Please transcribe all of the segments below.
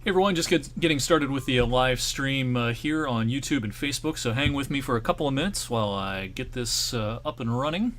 Hey everyone, just getting started with the live stream here on YouTube and Facebook, so hang with me for a couple of minutes while I get this up and running.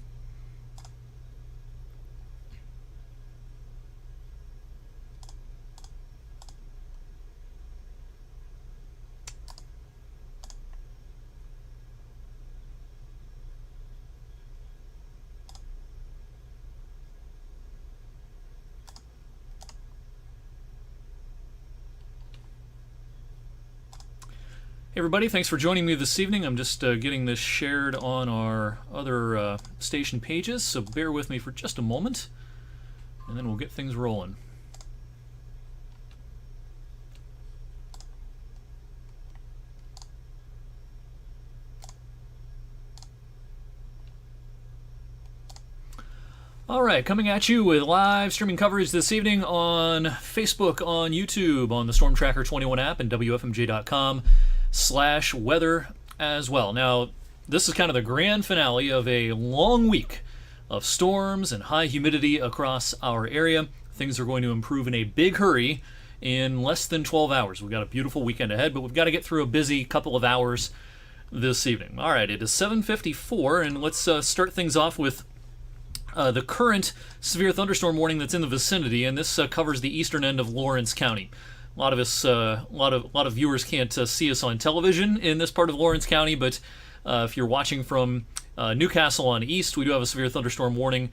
Hey everybody, thanks for joining me this evening. I'm just getting this shared on our other station pages, so bear with me for just a moment, and then we'll get things rolling. Alright, coming at you with live streaming coverage this evening on Facebook, on YouTube, on the Storm Tracker 21 app, and WFMJ.com/weather as well. Now, this is kind of the grand finale of a long week of storms and high humidity across our area. Things are going to improve in a big hurry in less than 12 hours. We've got a beautiful weekend ahead, but we've got to get through a busy couple of hours this evening. All right, it is 7:54, and let's start things off with the current severe thunderstorm warning that's in the vicinity, and this covers the eastern end of Lawrence County. A lot of viewers can't see us on television in this part of Lawrence County, but if you're watching from Newcastle on east, we do have a severe thunderstorm warning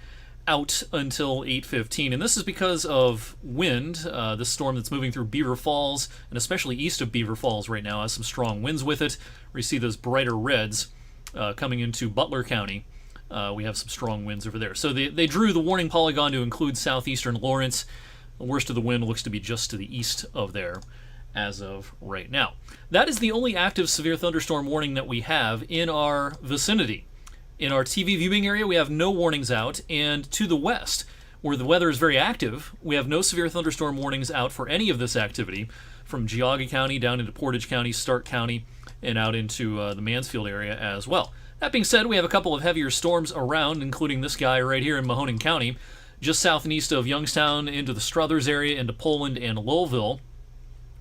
out until 8:15, and this is because of wind. This storm that's moving through Beaver Falls, and especially east of Beaver Falls right now, has some strong winds with it. We see those brighter reds coming into Butler County. We have some strong winds over there. So they drew the warning polygon to include southeastern Lawrence. The worst of the wind looks to be just to the east of there as of right now. That is the only active severe thunderstorm warning that we have in our vicinity. In our TV viewing area, we have no warnings out, and to the west, where the weather is very active, we have no severe thunderstorm warnings out for any of this activity, from Geauga County down into Portage County, Stark County, and out into the Mansfield area as well. That being said, we have a couple of heavier storms around, including this guy right here in Mahoning County, just south and east of Youngstown into the Struthers area, into Poland and Lowellville.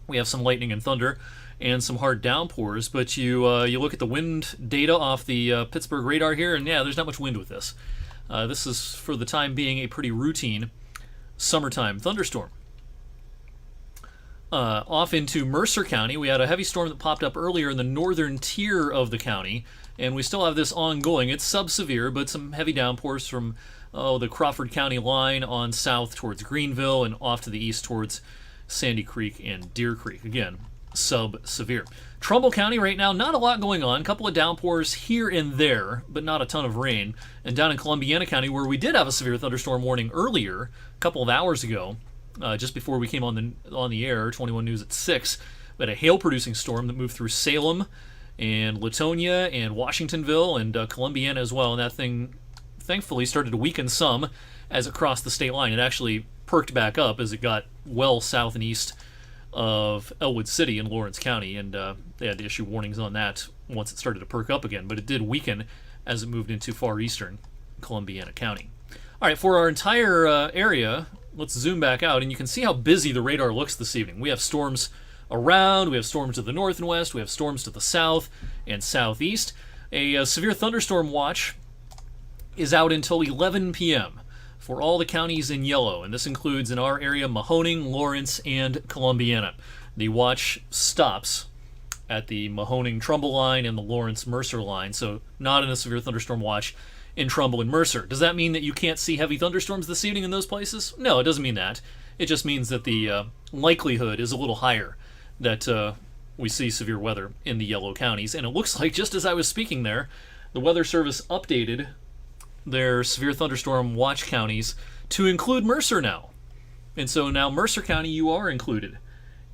We have some lightning and thunder and some hard downpours, but you look at the wind data off the Pittsburgh radar here, and yeah, there's not much wind with this. This is, for the time being, a pretty routine summertime thunderstorm. Off into Mercer County, we had a heavy storm that popped up earlier in the northern tier of the county, and we still have this ongoing. It's sub-severe, but some heavy downpours from the Crawford County line on south towards Greenville and off to the east towards Sandy Creek and Deer Creek. Again, sub-severe. Trumbull County right now, not a lot going on. A couple of downpours here and there, but not a ton of rain. And down in Columbiana County, where we did have a severe thunderstorm warning earlier, a couple of hours ago, just before we came on the air, 21 News at 6, we had a hail-producing storm that moved through Salem and Latonia and Washingtonville and Columbiana as well, and that thing thankfully started to weaken some as it crossed the state line. It actually perked back up as it got well south and east of Elwood City in Lawrence County, and they had to issue warnings on that once it started to perk up again, but it did weaken as it moved into far eastern Columbiana County. All right, for our entire area, let's zoom back out, and you can see how busy the radar looks this evening. We have storms around, we have storms to the north and west, we have storms to the south and southeast. A severe thunderstorm watch is out until 11 p.m. for all the counties in yellow, and this includes in our area Mahoning, Lawrence, and Columbiana. The watch stops at the Mahoning-Trumbull line and the Lawrence-Mercer line, so not in a severe thunderstorm watch in Trumbull and Mercer. Does that mean that you can't see heavy thunderstorms this evening in those places? No, it doesn't mean that. It just means that the likelihood is a little higher that we see severe weather in the yellow counties. And it looks like, just as I was speaking there, the Weather Service updated their severe thunderstorm watch counties to include Mercer now. And so now Mercer County, you are included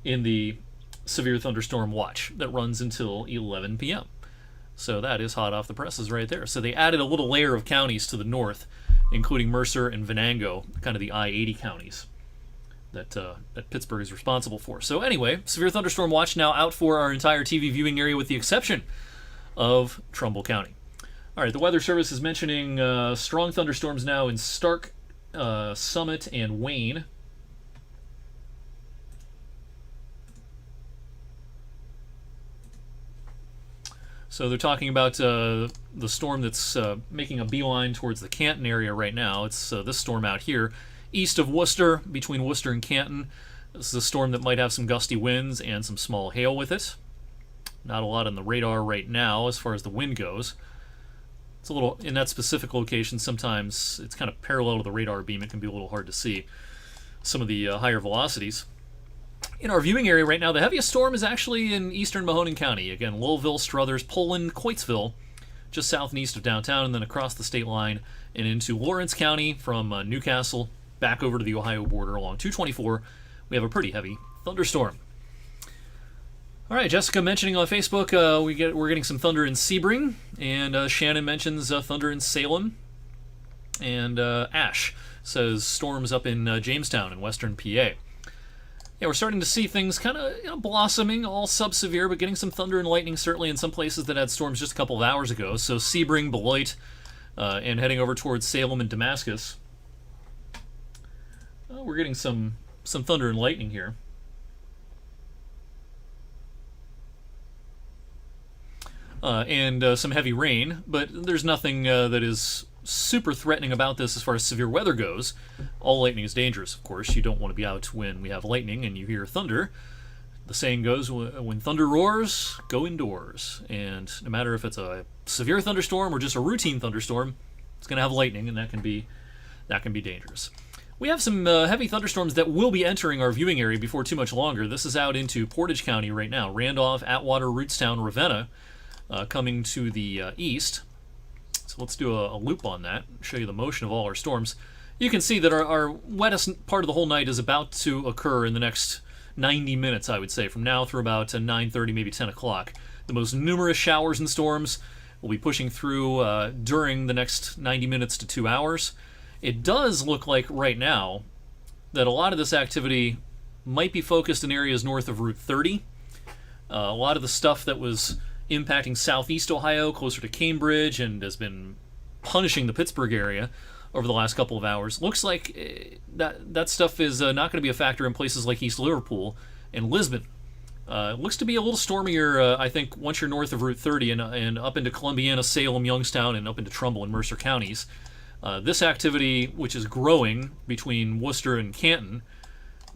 in the severe thunderstorm watch that runs until 11 p.m. So that is hot off the presses right there. So they added a little layer of counties to the north, including Mercer and Venango, kind of the I-80 counties that Pittsburgh is responsible for. So anyway, severe thunderstorm watch now out for our entire TV viewing area with the exception of Trumbull County. All right, the Weather Service is mentioning strong thunderstorms now in Stark, Summit, and Wayne. So they're talking about the storm that's making a beeline towards the Canton area right now. It's this storm out here, east of Worcester, between Worcester and Canton. This is a storm that might have some gusty winds and some small hail with it. Not a lot on the radar right now as far as the wind goes. It's a little, in that specific location, sometimes it's kind of parallel to the radar beam. It can be a little hard to see some of the higher velocities. In our viewing area right now, the heaviest storm is actually in eastern Mahoning County. Again, Louisville, Struthers, Poland, Coatesville, just south and east of downtown, and then across the state line and into Lawrence County from Newcastle back over to the Ohio border along 224. We have a pretty heavy thunderstorm. All right, Jessica mentioning on Facebook we're getting some thunder in Sebring, and Shannon mentions thunder in Salem, and Ash says storms up in Jamestown in western PA. Yeah, we're starting to see things kind of blossoming, all sub-severe, but getting some thunder and lightning certainly in some places that had storms just a couple of hours ago. So Sebring, Beloit, and heading over towards Salem and Damascus. We're getting some thunder and lightning here. And some heavy rain, but there's nothing that is super threatening about this as far as severe weather goes. All lightning is dangerous, of course. You don't want to be out when we have lightning and you hear thunder. The saying goes, when thunder roars, go indoors. And no matter if it's a severe thunderstorm or just a routine thunderstorm, it's going to have lightning, and that can be dangerous. We have some heavy thunderstorms that will be entering our viewing area before too much longer. This is out into Portage County right now. Randolph, Atwater, Rootstown, Ravenna coming to the east. So let's do a loop on that, show you the motion of all our storms. You can see that our wettest part of the whole night is about to occur in the next 90 minutes, I would say, from now through about 9:30, maybe 10 o'clock. The most numerous showers and storms will be pushing through during the next 90 minutes to 2 hours. It does look like right now that a lot of this activity might be focused in areas north of Route 30. A lot of the stuff that was impacting southeast Ohio, closer to Cambridge, and has been punishing the Pittsburgh area over the last couple of hours. Looks like that stuff is not going to be a factor in places like East Liverpool and Lisbon. Looks to be a little stormier, I think, once you're north of Route 30 and up into Columbiana, Salem, Youngstown, and up into Trumbull and Mercer counties. This activity, which is growing between Worcester and Canton,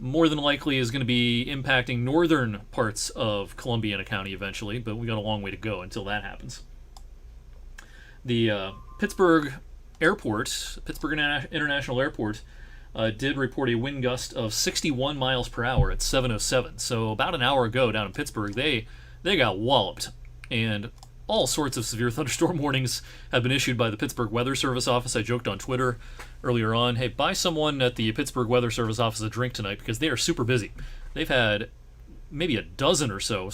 more than likely is going to be impacting northern parts of Columbiana County eventually, but we got a long way to go until that happens. The Pittsburgh International Airport, did report a wind gust of 61 miles per hour at 7:07. So about an hour ago down in Pittsburgh, they got walloped, and all sorts of severe thunderstorm warnings have been issued by the Pittsburgh Weather Service office. I joked on Twitter earlier on, hey, buy someone at the Pittsburgh Weather Service office a drink tonight because they are super busy. They've had maybe a dozen or so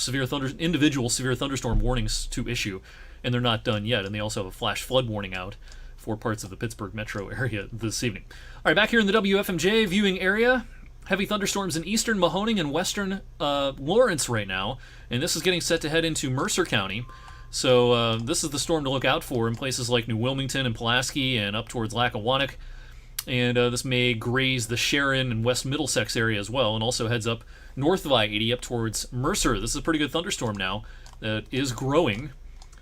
individual severe thunderstorm warnings to issue, and they're not done yet. And they also have a flash flood warning out for parts of the Pittsburgh metro area this evening. All right, back here in the WFMJ viewing area, heavy thunderstorms in eastern Mahoning and western Lawrence right now, and this is getting set to head into Mercer County. So this is the storm to look out for in places like New Wilmington and Pulaski and up towards Lackawanna. And this may graze the Sharon and West Middlesex area as well, and also heads up north of I-80 up towards Mercer. This is a pretty good thunderstorm now that is growing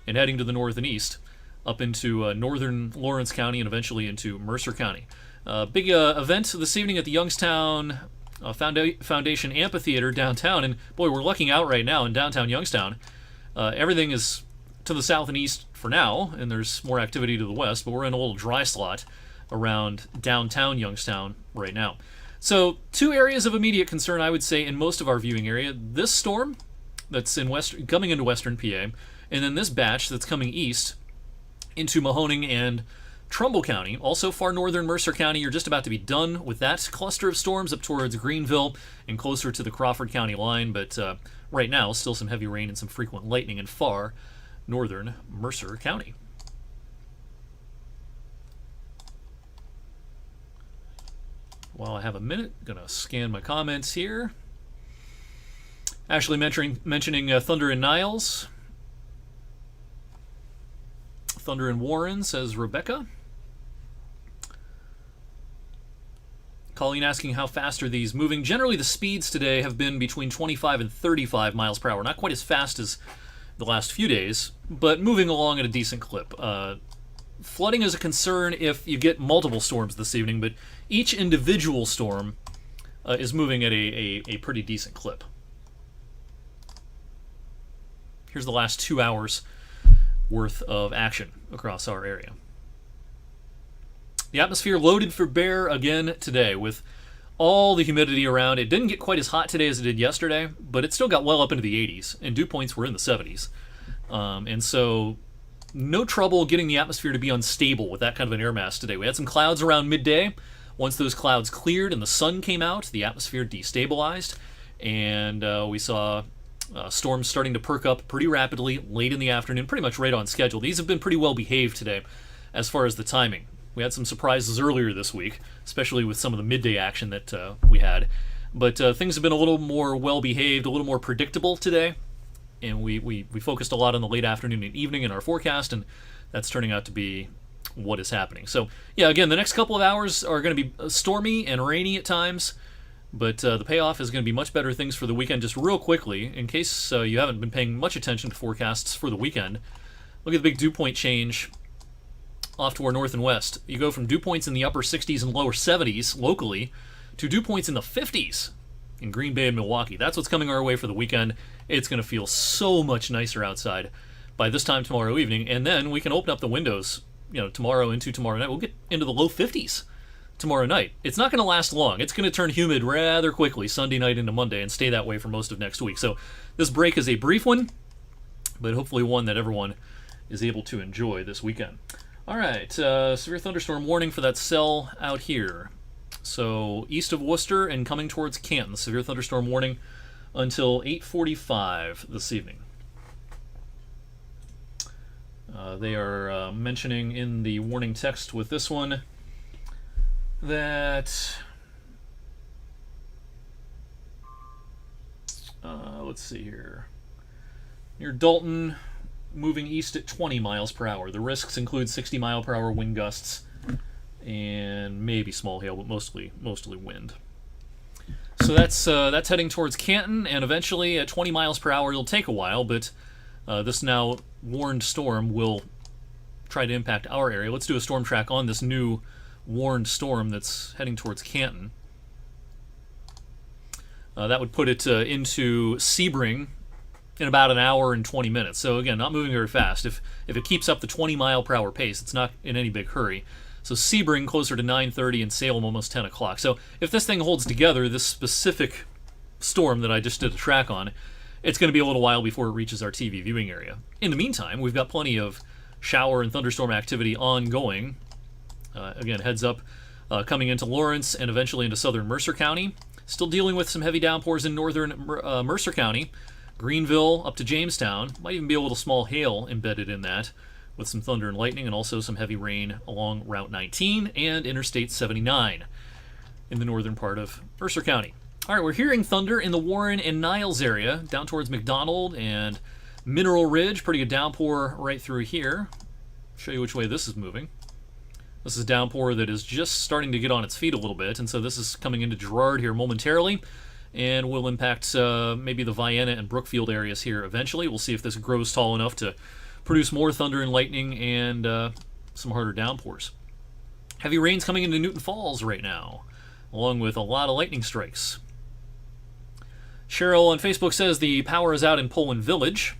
and heading to the north and east up into northern Lawrence County and eventually into Mercer County. Big event this evening at the Youngstown Foundation Amphitheater downtown, and boy, we're lucking out right now in downtown Youngstown. Everything is to the south and east for now, and there's more activity to the west, but we're in a little dry slot around downtown Youngstown right now. So 2 areas of immediate concern, I would say, in most of our viewing area. This storm that's coming into western PA, and then this batch that's coming east into Mahoning and Trumbull County. Also far northern Mercer County. You're just about to be done with that cluster of storms up towards Greenville and closer to the Crawford County line, but right now still some heavy rain and some frequent lightning in far northern Mercer County. While I have a minute, I'm going to scan my comments here. Ashley mentioning thunder in Niles. Thunder in Warren, says Rebecca. Colleen asking how fast are these moving. Generally, the speeds today have been between 25 and 35 miles per hour. Not quite as fast as the last few days, but moving along at a decent clip. Flooding is a concern if you get multiple storms this evening, but each individual storm is moving at a pretty decent clip. Here's the last 2 hours worth of action across our area. The atmosphere loaded for bear again today with all the humidity around. It didn't get quite as hot today as it did yesterday, but it still got well up into the 80s, and dew points were in the 70s. And so no trouble getting the atmosphere to be unstable with that kind of an air mass today. We had some clouds around midday. Once those clouds cleared and the sun came out, the atmosphere destabilized, and we saw storms starting to perk up pretty rapidly late in the afternoon, pretty much right on schedule. These have been pretty well behaved today as far as the timing. We had some surprises earlier this week, especially with some of the midday action that we had. But things have been a little more well-behaved, a little more predictable today. And we focused a lot on the late afternoon and evening in our forecast, and that's turning out to be what is happening. So, yeah, again, the next couple of hours are going to be stormy and rainy at times, but the payoff is going to be much better things for the weekend. Just real quickly, in case you haven't been paying much attention to forecasts for the weekend, look at the big dew point change off to our north and west. You go from dew points in the upper 60s and lower 70s locally to dew points in the 50s in Green Bay and Milwaukee. That's what's coming our way for the weekend. It's going to feel so much nicer outside by this time tomorrow evening, and then we can open up the windows, tomorrow into tomorrow night. We'll get into the low 50s tomorrow night. It's not going to last long. It's going to turn humid rather quickly Sunday night into Monday and stay that way for most of next week. So this break is a brief one, but hopefully one that everyone is able to enjoy this weekend. All right, severe thunderstorm warning for that cell out here. So east of Worcester and coming towards Canton, severe thunderstorm warning until 8:45 this evening. They are mentioning in the warning text with this one that, let's see here, near Dalton, moving east at 20 miles per hour. The risks include 60 mile per hour wind gusts and maybe small hail, but mostly wind. So that's heading towards Canton, and eventually at 20 miles per hour. It'll take a while, but this now warned storm will try to impact our area. Let's do a storm track on this new warned storm that's heading towards Canton. That would put it into Sebring in about an hour and 20 minutes. So again, not moving very fast. If it keeps up the 20 mile per hour pace, it's not in any big hurry. So Sebring closer to 9:30 and Salem almost 10 o'clock. So if this thing holds together, this specific storm that I just did a track on, it's going to be a little while before it reaches our TV viewing area. In the meantime, we've got plenty of shower and thunderstorm activity ongoing. Again, heads up coming into Lawrence and eventually into southern Mercer County. Still dealing with some heavy downpours in northern Mercer County. Greenville up to Jamestown. Might even be a little small hail embedded in that, with some thunder and lightning, and also some heavy rain along Route 19 and Interstate 79 in the northern part of Mercer County. All right, we're hearing thunder in the Warren and Niles area, down towards McDonald and Mineral Ridge. Pretty good downpour right through here. Show you which way this is moving. This is downpour that is just starting to get on its feet a little bit, and so this is coming into Girard here momentarily, and will impact maybe the Vienna and Brookfield areas here eventually. We'll see if this grows tall enough to produce more thunder and lightning and some harder downpours. Heavy rains coming into Newton Falls right now, along with a lot of lightning strikes. Cheryl on Facebook says the power is out in Poland Village.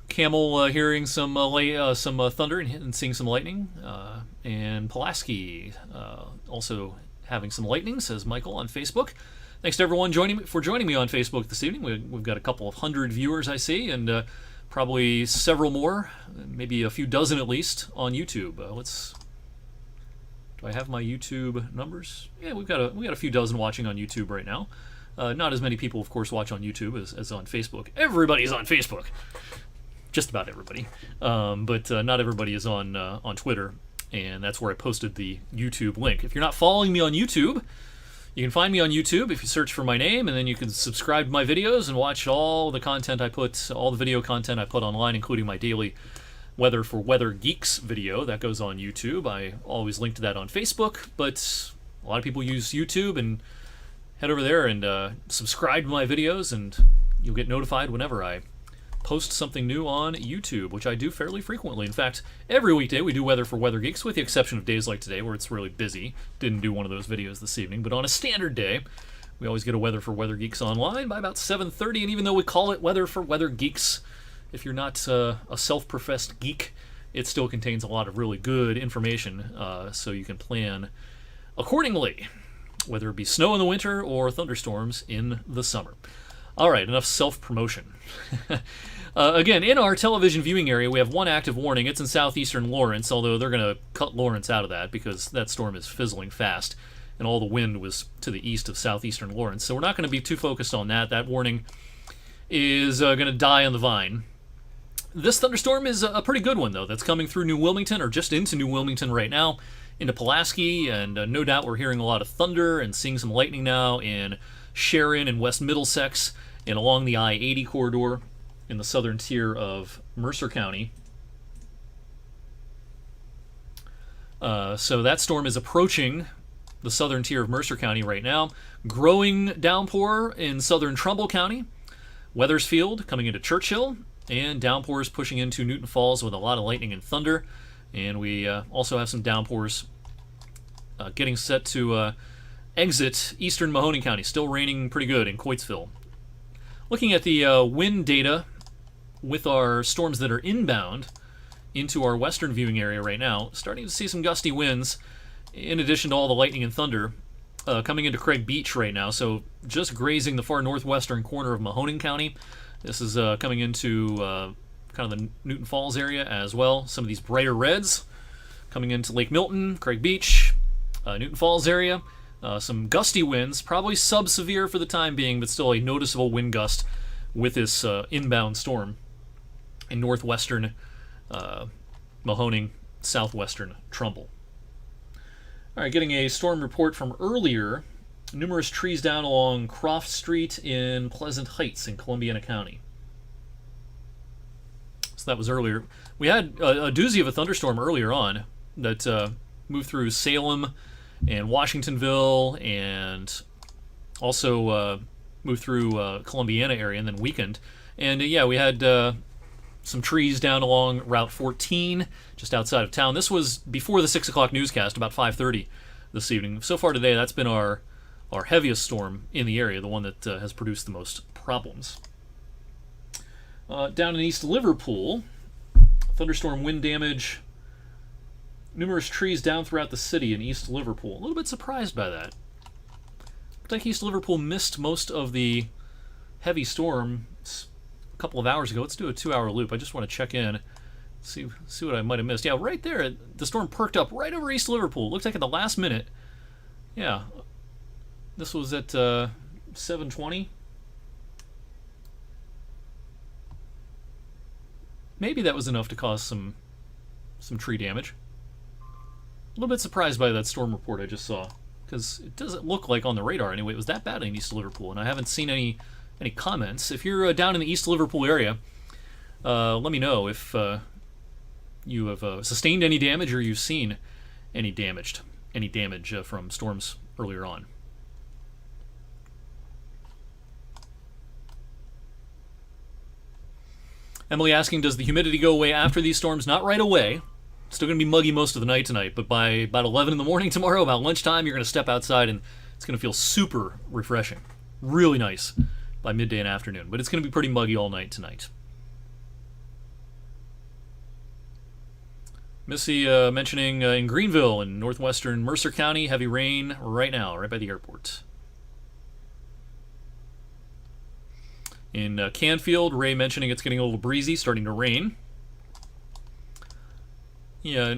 Camel hearing some thunder and seeing some lightning. And Pulaski also having some lightning, says Michael on Facebook. Thanks to everyone for joining me on Facebook this evening. We've got a couple of hundred viewers, I see, and probably several more, maybe a few dozen at least, on YouTube. Do I have my YouTube numbers? Yeah, we got a few dozen watching on YouTube right now. Not as many people, of course, watch on YouTube as on Facebook. Everybody's on Facebook. Just about everybody. But not everybody is on Twitter, and that's where I posted the YouTube link. If you're not following me on YouTube, you can find me on YouTube if you search for my name, and then you can subscribe to my videos and watch all the content I put, all the video content I put online, including my daily Weather for Weather Geeks video that goes on YouTube. I always link to that on Facebook, but a lot of people use YouTube, and head over there and subscribe to my videos, and you'll get notified whenever I post something new on YouTube, which I do fairly frequently. In fact, every weekday we do Weather for Weather Geeks, with the exception of days like today where it's really busy. Didn't do one of those videos this evening, but on a standard day, we always get a Weather for Weather Geeks online by about 7:30, and even though we call it Weather for Weather Geeks, if you're not a self-professed geek, it still contains a lot of really good information, so you can plan accordingly, whether it be snow in the winter or thunderstorms in the summer. All right, enough self-promotion. Again, in our television viewing area, we have one active warning. It's in southeastern Lawrence, although they're going to cut Lawrence out of that because that storm is fizzling fast, and all the wind was to the east of southeastern Lawrence. So we're not going to be too focused on that. That warning is going to die on the vine. This thunderstorm is a pretty good one, though, that's coming through New Wilmington, or just into New Wilmington right now, into Pulaski, and no doubt we're hearing a lot of thunder and seeing some lightning now in Sharon and West Middlesex, and along the I-80 corridor in the southern tier of Mercer County. So that storm is approaching the southern tier of Mercer County right now. Growing downpour in southern Trumbull County, Weathersfield coming into Churchill, and downpours pushing into Newton Falls with a lot of lightning and thunder. And we also have some downpours getting set to exit eastern Mahoning County. Still raining pretty good in Coatesville. Looking at the wind data with our storms that are inbound into our western viewing area right now, starting to see some gusty winds in addition to all the lightning and thunder coming into Craig Beach right now. So just grazing the far northwestern corner of Mahoning County. This is coming into kind of the Newton Falls area as well. Some of these brighter reds coming into Lake Milton, Craig Beach, Newton Falls area. Some gusty winds, probably sub-severe for the time being, but still a noticeable wind gust with this inbound storm in northwestern Mahoning, southwestern Trumbull. All right, getting a storm report from earlier. Numerous trees down along Croft Street in Pleasant Heights in Columbiana County. So that was earlier. We had a doozy of a thunderstorm earlier on that moved through Salem and Washingtonville, and also moved through Columbiana area and then weakened. And yeah, we had some trees down along Route 14 just outside of town. This was before the 6 o'clock newscast, about 5:30 this evening. So far today, that's been our heaviest storm in the area, the one that has produced the most problems. Down in East Liverpool, thunderstorm wind damage, numerous trees down throughout the city in East Liverpool. A little bit surprised by that. Looks like East Liverpool missed most of the heavy storm a couple of hours ago. Let's do a 2-hour loop. I just want to check in, see what I might have missed. Yeah, right there, the storm perked up right over East Liverpool. Looks like at the last minute. Yeah, this was at 7:20. Maybe that was enough to cause some tree damage. A little bit surprised by that storm report I just saw, because it doesn't look like on the radar anyway it was that bad in East Liverpool, and I haven't seen any comments. If you're down in the East Liverpool area, let me know if you have sustained any damage or you've seen any damage from storms earlier on. Emily asking, does the humidity go away after these storms? Not right away. Still going to be muggy most of the night tonight, but by about 11 in the morning tomorrow, about lunchtime, you're going to step outside and it's going to feel super refreshing. Really nice by midday and afternoon, but it's going to be pretty muggy all night tonight. Missy mentioning in Greenville in northwestern Mercer County, heavy rain right now, right by the airport. In Canfield, Ray mentioning it's getting a little breezy, starting to rain. Yeah,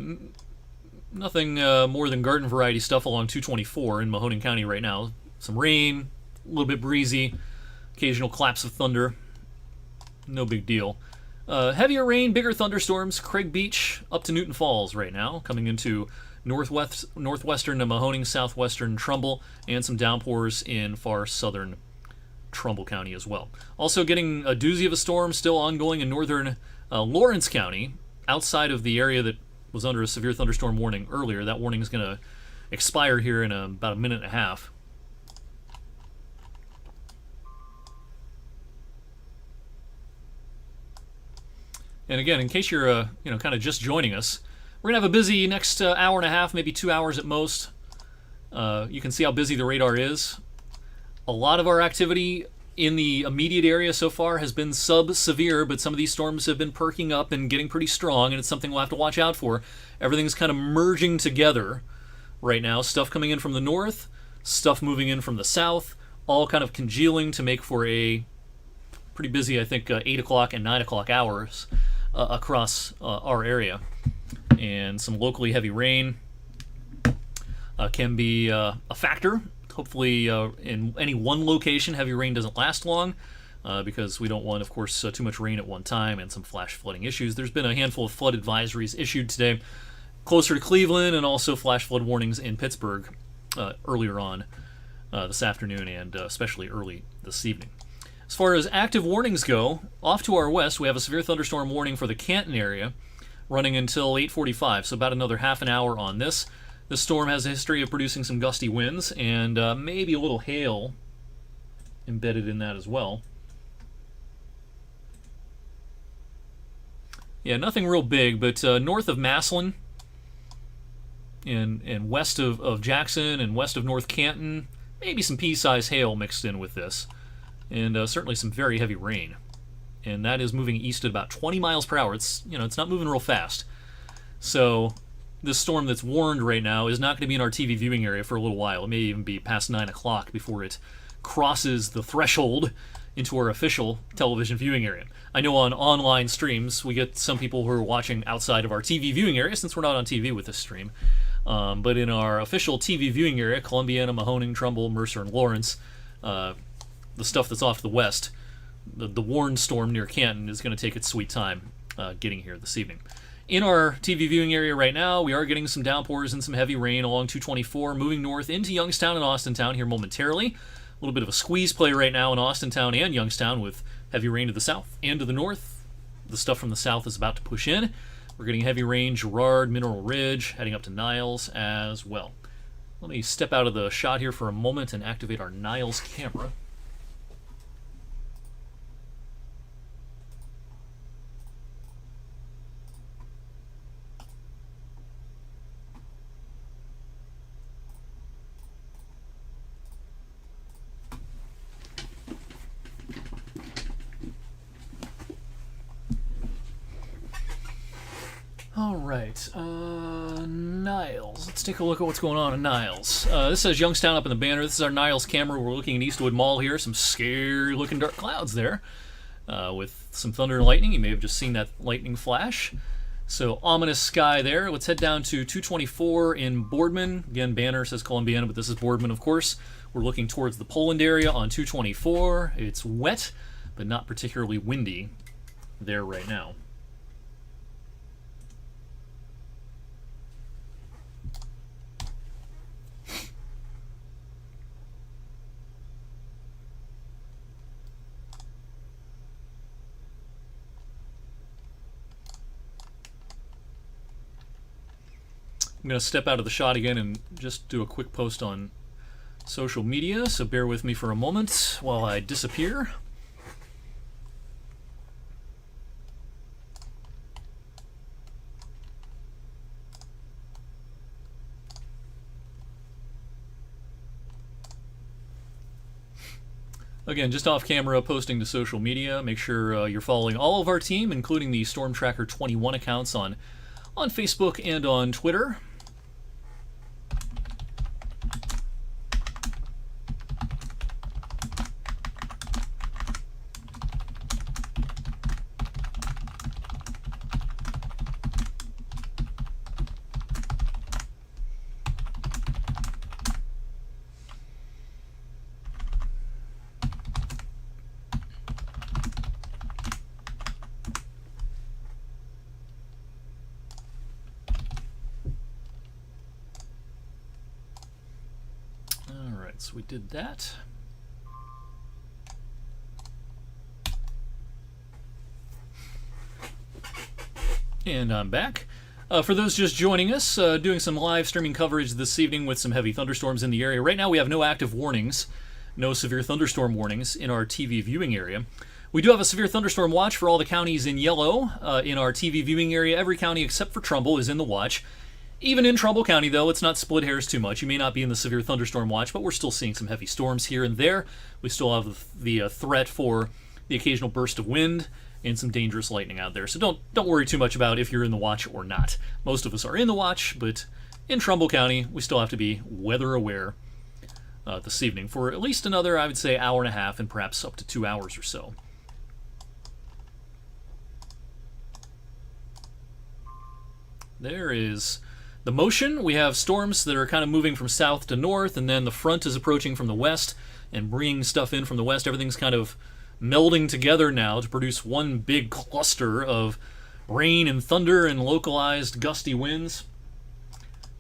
nothing more than garden variety stuff along 224 in Mahoning County right now. Some rain, a little bit breezy, occasional claps of thunder. No big deal. Heavier rain, bigger thunderstorms. Craig Beach up to Newton Falls right now, coming into northwestern Mahoning, southwestern Trumbull, and some downpours in far southern Trumbull County as well. Also getting a doozy of a storm still ongoing in northern Lawrence County, outside of the area that was under a severe thunderstorm warning earlier. That warning is going to expire here in about a minute and a half. And again, in case you're kind of just joining us, we're gonna have a busy next hour and a half, maybe 2 hours at most. You can see how busy the radar is. A lot of our activity in the immediate area so far has been sub-severe, but some of these storms have been perking up and getting pretty strong, and it's something we'll have to watch out for. Everything's kind of merging together right now. Stuff coming in from the north, stuff moving in from the south, all kind of congealing to make for a pretty busy, I think, 8 o'clock and 9 o'clock hours across our area. And some locally heavy rain can be a factor. Hopefully in any one location, heavy rain doesn't last long because we don't want, of course, too much rain at one time and some flash flooding issues. There's been a handful of flood advisories issued today closer to Cleveland, and also flash flood warnings in Pittsburgh earlier on this afternoon and especially early this evening. As far as active warnings go, off to our west, we have a severe thunderstorm warning for the Canton area running until 8:45, so about another half an hour on this. This storm has a history of producing some gusty winds and maybe a little hail embedded in that as well. Yeah, nothing real big, but north of Massillon and west of Jackson and west of North Canton, maybe some pea-sized hail mixed in with this, and certainly some very heavy rain. And that is moving east at about 20 miles per hour. It's not moving real fast. So this storm that's warned right now is not going to be in our TV viewing area for a little while. It may even be past 9 o'clock before it crosses the threshold into our official television viewing area. I know on online streams we get some people who are watching outside of our TV viewing area since we're not on TV with this stream. But in our official TV viewing area, Columbiana, Mahoning, Trumbull, Mercer, and Lawrence, the stuff that's off to the west, the warned storm near Canton is going to take its sweet time getting here this evening. In our TV viewing area right now, we are getting some downpours and some heavy rain along 224, moving north into Youngstown and Austintown here momentarily. A little bit of a squeeze play right now in Austintown and Youngstown with heavy rain to the south and to the north. The stuff from the south is about to push in. We're getting heavy rain, Girard, Mineral Ridge, heading up to Niles as well. Let me step out of the shot here for a moment and activate our Niles camera. All right, Niles. Let's take a look at what's going on in Niles. This says Youngstown up in the banner. This is our Niles camera. We're looking at Eastwood Mall here. Some scary-looking dark clouds there with some thunder and lightning. You may have just seen that lightning flash. So ominous sky there. Let's head down to 224 in Boardman. Again, banner says Columbiana, but this is Boardman, of course. We're looking towards the Poland area on 224. It's wet, but not particularly windy there right now. I'm going to step out of the shot again and just do a quick post on social media, so bear with me for a moment while I disappear. Again, just off camera, posting to social media. Make sure you're following all of our team, including the Storm Tracker 21 accounts on Facebook and on Twitter. So we did that. And I'm back. For those just joining us, doing some live streaming coverage this evening with some heavy thunderstorms in the area. Right now we have no active warnings, no severe thunderstorm warnings in our TV viewing area. We do have a severe thunderstorm watch for all the counties in yellow in our TV viewing area. Every county except for Trumbull is in the watch. Even in Trumbull County, though, it's not split hairs too much. You may not be in the severe thunderstorm watch, but we're still seeing some heavy storms here and there. We still have the threat for the occasional burst of wind and some dangerous lightning out there. So don't worry too much about if you're in the watch or not. Most of us are in the watch, but in Trumbull County, we still have to be weather aware this evening for at least another, I would say, hour and a half and perhaps up to 2 hours or so. There is the motion. We have storms that are kind of moving from south to north, and then the front is approaching from the west and bringing stuff in from the west. Everything's kind of melding together now to produce one big cluster of rain and thunder and localized gusty winds.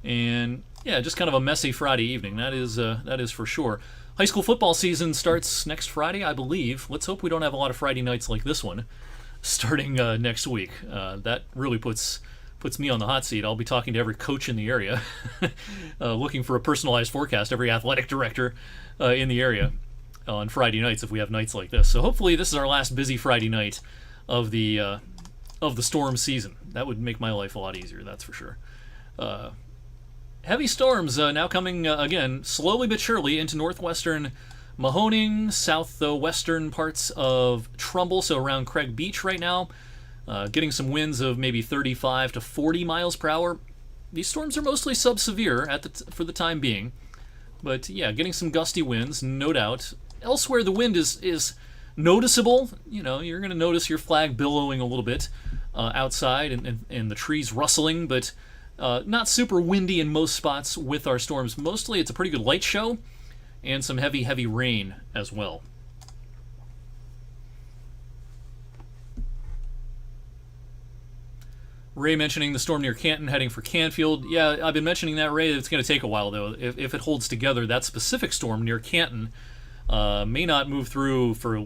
And yeah, just kind of a messy Friday evening. That is for sure. High school football season starts next Friday, I believe. Let's hope we don't have a lot of Friday nights like this one starting next week. That really puts me on the hot seat. I'll be talking to every coach in the area, looking for a personalized forecast, every athletic director in the area on Friday nights if we have nights like this. So hopefully this is our last busy Friday night of the storm season. That would make my life a lot easier, that's for sure. Heavy storms now coming again, slowly but surely, into northwestern Mahoning, southwestern parts of Trumbull, so around Craig Beach right now. Getting some winds of maybe 35 to 40 miles per hour. These storms are mostly sub-severe for the time being. But yeah, getting some gusty winds, no doubt. Elsewhere, the wind is noticeable. You know, you're going to notice your flag billowing a little bit outside and the trees rustling, but not super windy in most spots with our storms. Mostly it's a pretty good light show and some heavy, heavy rain as well. Ray mentioning the storm near Canton heading for Canfield. Yeah, I've been mentioning that, Ray. It's going to take a while, though. If it holds together, that specific storm near Canton may not move through for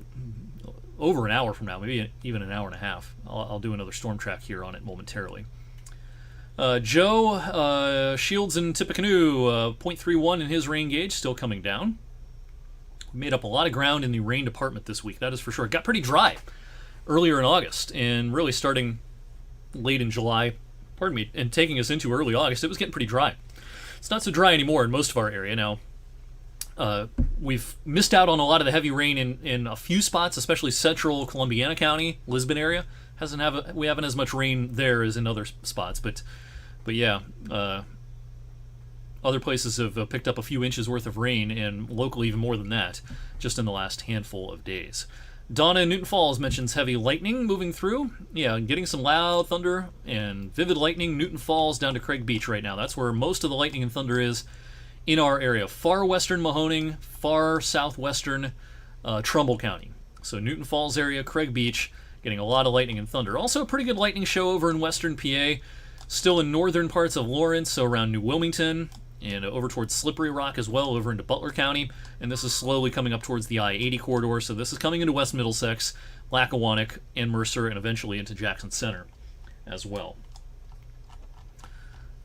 over an hour from now, maybe even an hour and a half. I'll do another storm track here on it momentarily. Joe, Shields and Tippecanoe, 0.31 in his rain gauge, still coming down. We made up a lot of ground in the rain department this week, that is for sure. It got pretty dry earlier in August, and really starting late in July, and taking us into early August, it was getting pretty dry. It's not so dry anymore in most of our area now. We've missed out on a lot of the heavy rain in a few spots, especially central Columbiana County, Lisbon area. We haven't as much rain there as in other spots, but yeah, other places have picked up a few inches worth of rain, and locally even more than that, just in the last handful of days. Donna in Newton Falls mentions heavy lightning moving through. Yeah, getting some loud thunder and vivid lightning. Newton Falls down to Craig Beach right now. That's where most of the lightning and thunder is in our area. Far western Mahoning, far southwestern Trumbull County. So Newton Falls area, Craig Beach, getting a lot of lightning and thunder. Also a pretty good lightning show over in western PA. Still in northern parts of Lawrence, so around New Wilmington, and over towards Slippery Rock as well, over into Butler County. And this is slowly coming up towards the I-80 corridor, so this is coming into West Middlesex, Lackawanna, and Mercer, and eventually into Jackson Center as well.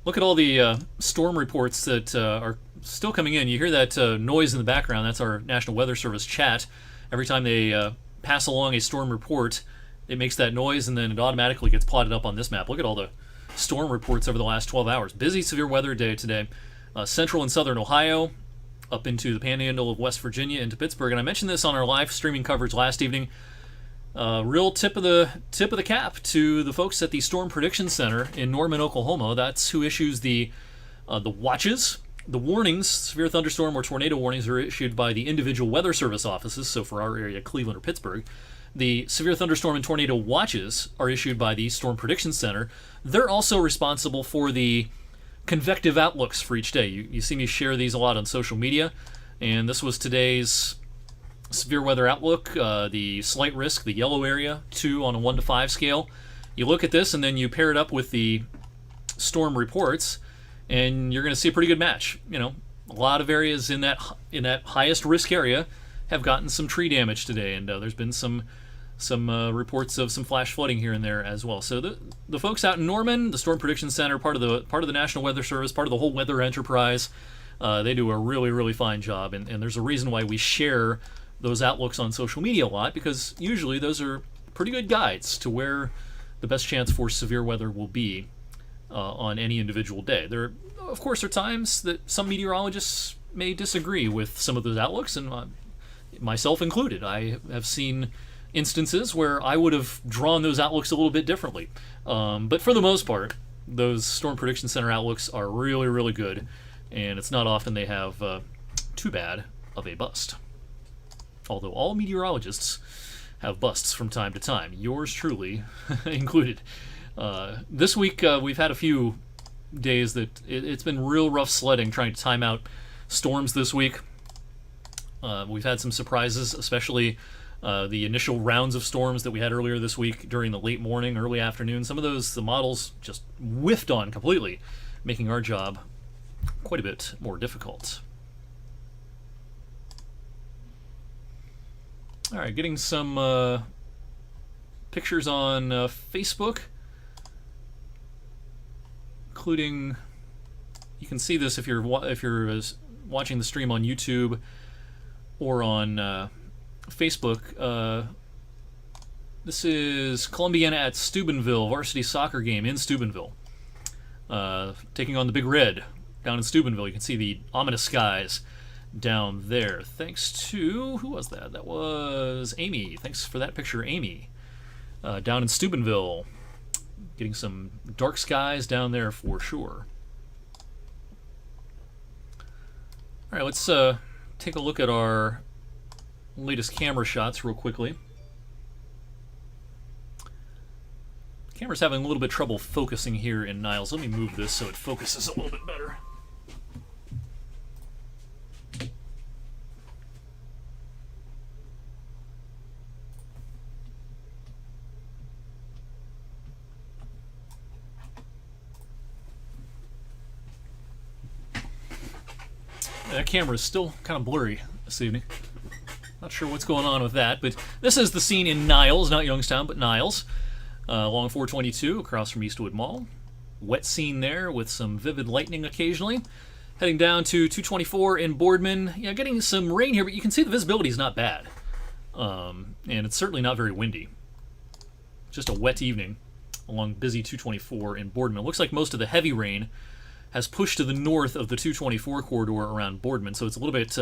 Look at all the storm reports that are still coming in. You hear that noise in the background. That's our National Weather Service chat. Every time they pass along a storm report, it makes that noise, and then it automatically gets plotted up on this map. Look at all the storm reports over the last 12 hours. Busy severe weather day today. Central and southern Ohio, up into the panhandle of West Virginia, into Pittsburgh. And I mentioned this on our live streaming coverage last evening. Real tip of the cap to the folks at the Storm Prediction Center in Norman, Oklahoma. That's who issues the watches. The warnings, severe thunderstorm or tornado warnings, are issued by the individual weather service offices. So for our area, Cleveland or Pittsburgh. The severe thunderstorm and tornado watches are issued by the Storm Prediction Center. They're also responsible for the convective outlooks for each day. You see me share these a lot on social media, and this was today's severe weather outlook. The slight risk, the yellow area, 2 on a 1 to 5 scale. You look at this and then you pair it up with the storm reports, and you're going to see a pretty good match. You know, a lot of areas in that highest risk area have gotten some tree damage today, and there's been some reports of some flash flooding here and there as well. So the folks out in Norman, the Storm Prediction Center, part of the National Weather Service, part of the whole weather enterprise, they do a really, really fine job, and there's a reason why we share those outlooks on social media a lot, because usually those are pretty good guides to where the best chance for severe weather will be on any individual day. There, of course, are times that some meteorologists may disagree with some of those outlooks, and myself included. I have seen instances where I would have drawn those outlooks a little bit differently. But for the most part, those Storm Prediction Center outlooks are really, really good, and it's not often they have too bad of a bust. Although all meteorologists have busts from time to time, yours truly included. This week we've had a few days that it's been real rough sledding trying to time out storms this week. We've had some surprises, especially the initial rounds of storms that we had earlier this week during the late morning, early afternoon. Some of those the models just whiffed on completely, making our job quite a bit more difficult. All right, getting some pictures on Facebook, including, you can see this if you're watching the stream on YouTube or on Facebook. This is Columbiana at Steubenville, varsity soccer game in Steubenville, taking on the Big Red down in Steubenville. You can see the ominous skies down there. Thanks to, who was that? That was Amy. Thanks for that picture, Amy. Down in Steubenville, getting some dark skies down there for sure. All right, let's take a look at our latest camera shots real quickly. The camera's having a little bit trouble focusing here in Niles. Let me move this so it focuses a little bit better. That camera is still kind of blurry this evening. Not sure what's going on with that, but this is the scene in Niles, not Youngstown, but Niles, along 422 across from Eastwood Mall. Wet scene there with some vivid lightning occasionally. Heading down to 224 in Boardman. Yeah, getting some rain here, but you can see the visibility is not bad. And it's certainly not very windy. Just a wet evening along busy 224 in Boardman. It looks like most of the heavy rain has pushed to the north of the 224 corridor around Boardman, so it's a little bit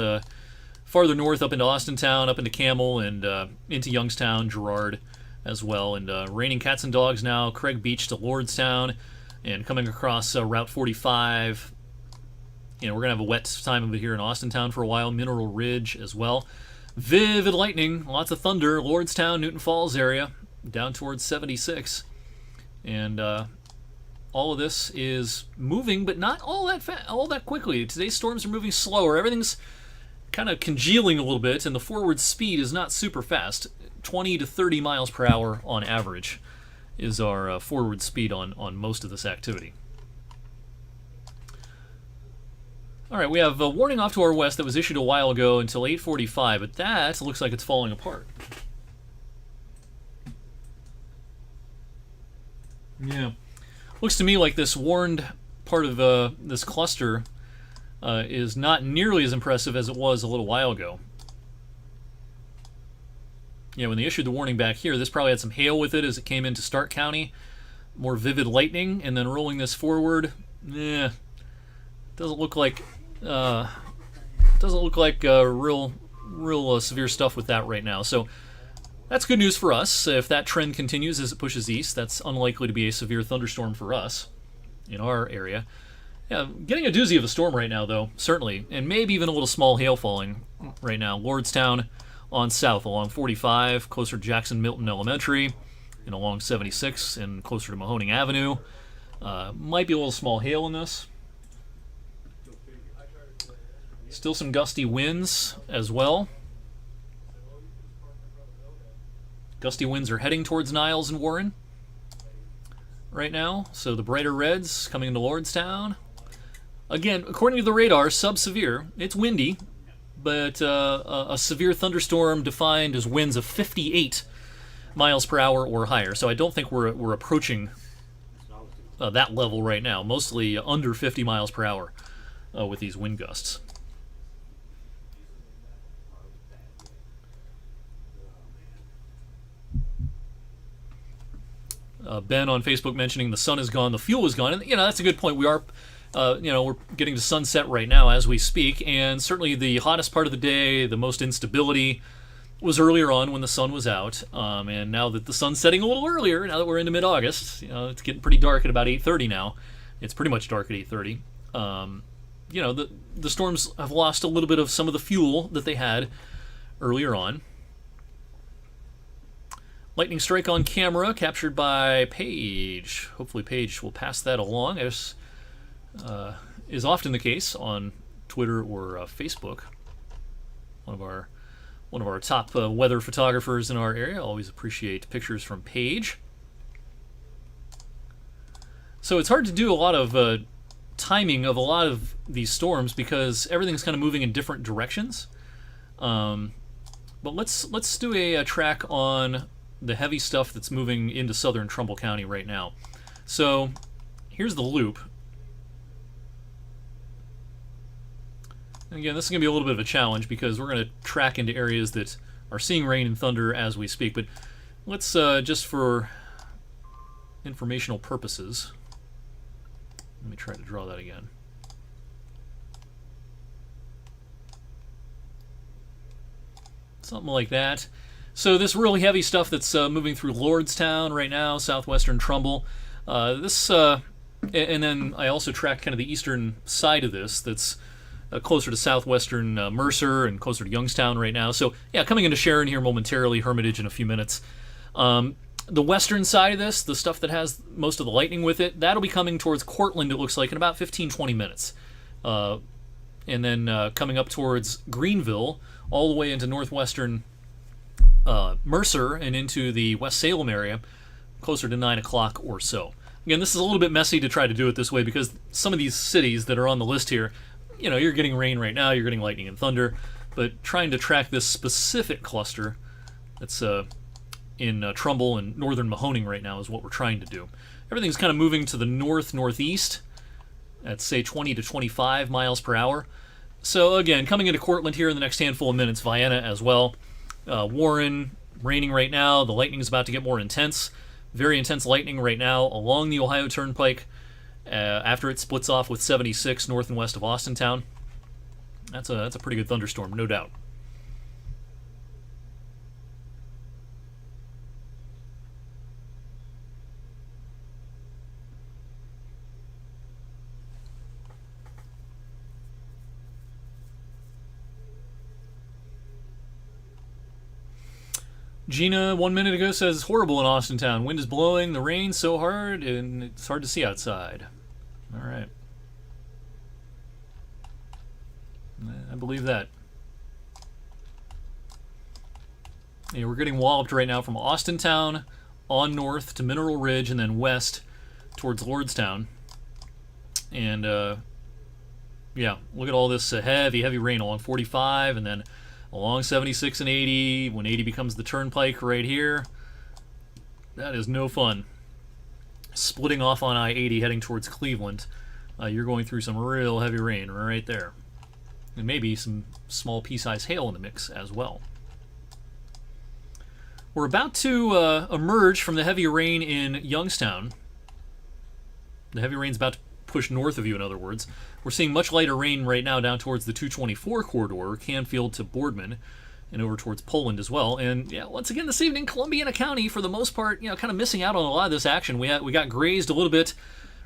farther north, up into Austintown, up into Camel, and into Youngstown, Girard as well. And raining cats and dogs now, Craig Beach to Lordstown, and coming across Route 45. You know, we're going to have a wet time of it here in Austintown for a while, Mineral Ridge as well. Vivid lightning, lots of thunder, Lordstown, Newton Falls area, down towards 76. And all of this is moving, but not all that quickly. Today's storms are moving slower. Everything's kind of congealing a little bit, and the forward speed is not super fast. 20 to 30 miles per hour on average is our forward speed on most of this activity. All right, we have a warning off to our west that was issued a while ago until 8:45, but that looks like it's falling apart. Yeah. Looks to me like this warned part of this cluster is not nearly as impressive as it was a little while ago. Yeah, when they issued the warning back here, this probably had some hail with it as it came into Stark County. More vivid lightning, and then rolling this forward. Doesn't look like real severe stuff with that right now. So that's good news for us. If that trend continues as it pushes east, that's unlikely to be a severe thunderstorm for us in our area. Yeah, getting a doozy of a storm right now, though, certainly, and maybe even a little small hail falling right now. Lordstown on south along 45, closer to Jackson Milton Elementary, and along 76 and closer to Mahoning Avenue. Might be a little small hail in this. Still some gusty winds as well. Gusty winds are heading towards Niles and Warren right now. So the brighter reds coming into Lordstown. Again, according to the radar, sub-severe. It's windy, but a severe thunderstorm defined as winds of 58 miles per hour or higher. So I don't think we're approaching that level right now. Mostly under 50 miles per hour with these wind gusts. Ben on Facebook mentioning the sun is gone, the fuel is gone, and that's a good point. We are, we're getting to sunset right now as we speak, and certainly the hottest part of the day, the most instability, was earlier on when the sun was out, and now that the sun's setting a little earlier, now that we're into mid-August, it's getting pretty dark at about 8:30 now. It's pretty much dark at 8:30. The storms have lost a little bit of some of the fuel that they had earlier on. Lightning strike on camera captured by Paige. Hopefully Paige will pass that along, as is often the case on Twitter or Facebook. One of our top weather photographers in our area. Always appreciate pictures from Paige. So it's hard to do a lot of timing of a lot of these storms because everything's kind of moving in different directions. But let's do a track on the heavy stuff that's moving into southern Trumbull County right now. So here's the loop. And again, this is going to be a little bit of a challenge because we're going to track into areas that are seeing rain and thunder as we speak. But let's, just for informational purposes, let me try to draw that again. Something like that. So this really heavy stuff that's moving through Lordstown right now, southwestern Trumbull. And then I also track kind of the eastern side of this that's closer to southwestern Mercer and closer to Youngstown right now. So yeah, coming into Sharon here momentarily, Hermitage in a few minutes. The western side of this, the stuff that has most of the lightning with it, that'll be coming towards Cortland, it looks like, in about 15-20 minutes. And then coming up towards Greenville, all the way into northwestern Mercer and into the West Salem area, closer to 9 o'clock or so. Again, this is a little bit messy to try to do it this way because some of these cities that are on the list here, you're getting rain right now, you're getting lightning and thunder, but trying to track this specific cluster that's in Trumbull and northern Mahoning right now is what we're trying to do. Everything's kind of moving to the northeast at, say, 20 to 25 miles per hour. So again, coming into Cortland here in the next handful of minutes, Vienna as well. Warren, raining right now. The lightning is about to get more intense. Very intense lightning right now along the Ohio Turnpike after it splits off with 76 north and west of Austintown. That's a pretty good thunderstorm, no doubt. Gina, 1 minute ago, says horrible in Austintown. Wind is blowing, the rain so hard, and it's hard to see outside. All right. I believe that. Yeah, we're getting walloped right now from Austintown on north to Mineral Ridge and then west towards Lordstown. And, yeah, look at all this heavy rain along 45 and then along 76 and 80, when 80 becomes the turnpike right here. That is no fun. Splitting off on I-80 heading towards Cleveland, you're going through some real heavy rain right there. And maybe some small pea-sized hail in the mix as well. We're about to emerge from the heavy rain in Youngstown. The heavy rain's about to push north of you, in other words. We're seeing much lighter rain right now down towards the 224 corridor, Canfield to Boardman, and over towards Poland as well. And yeah, once again this evening, Columbiana County, for the most part, kind of missing out on a lot of this action. We got grazed a little bit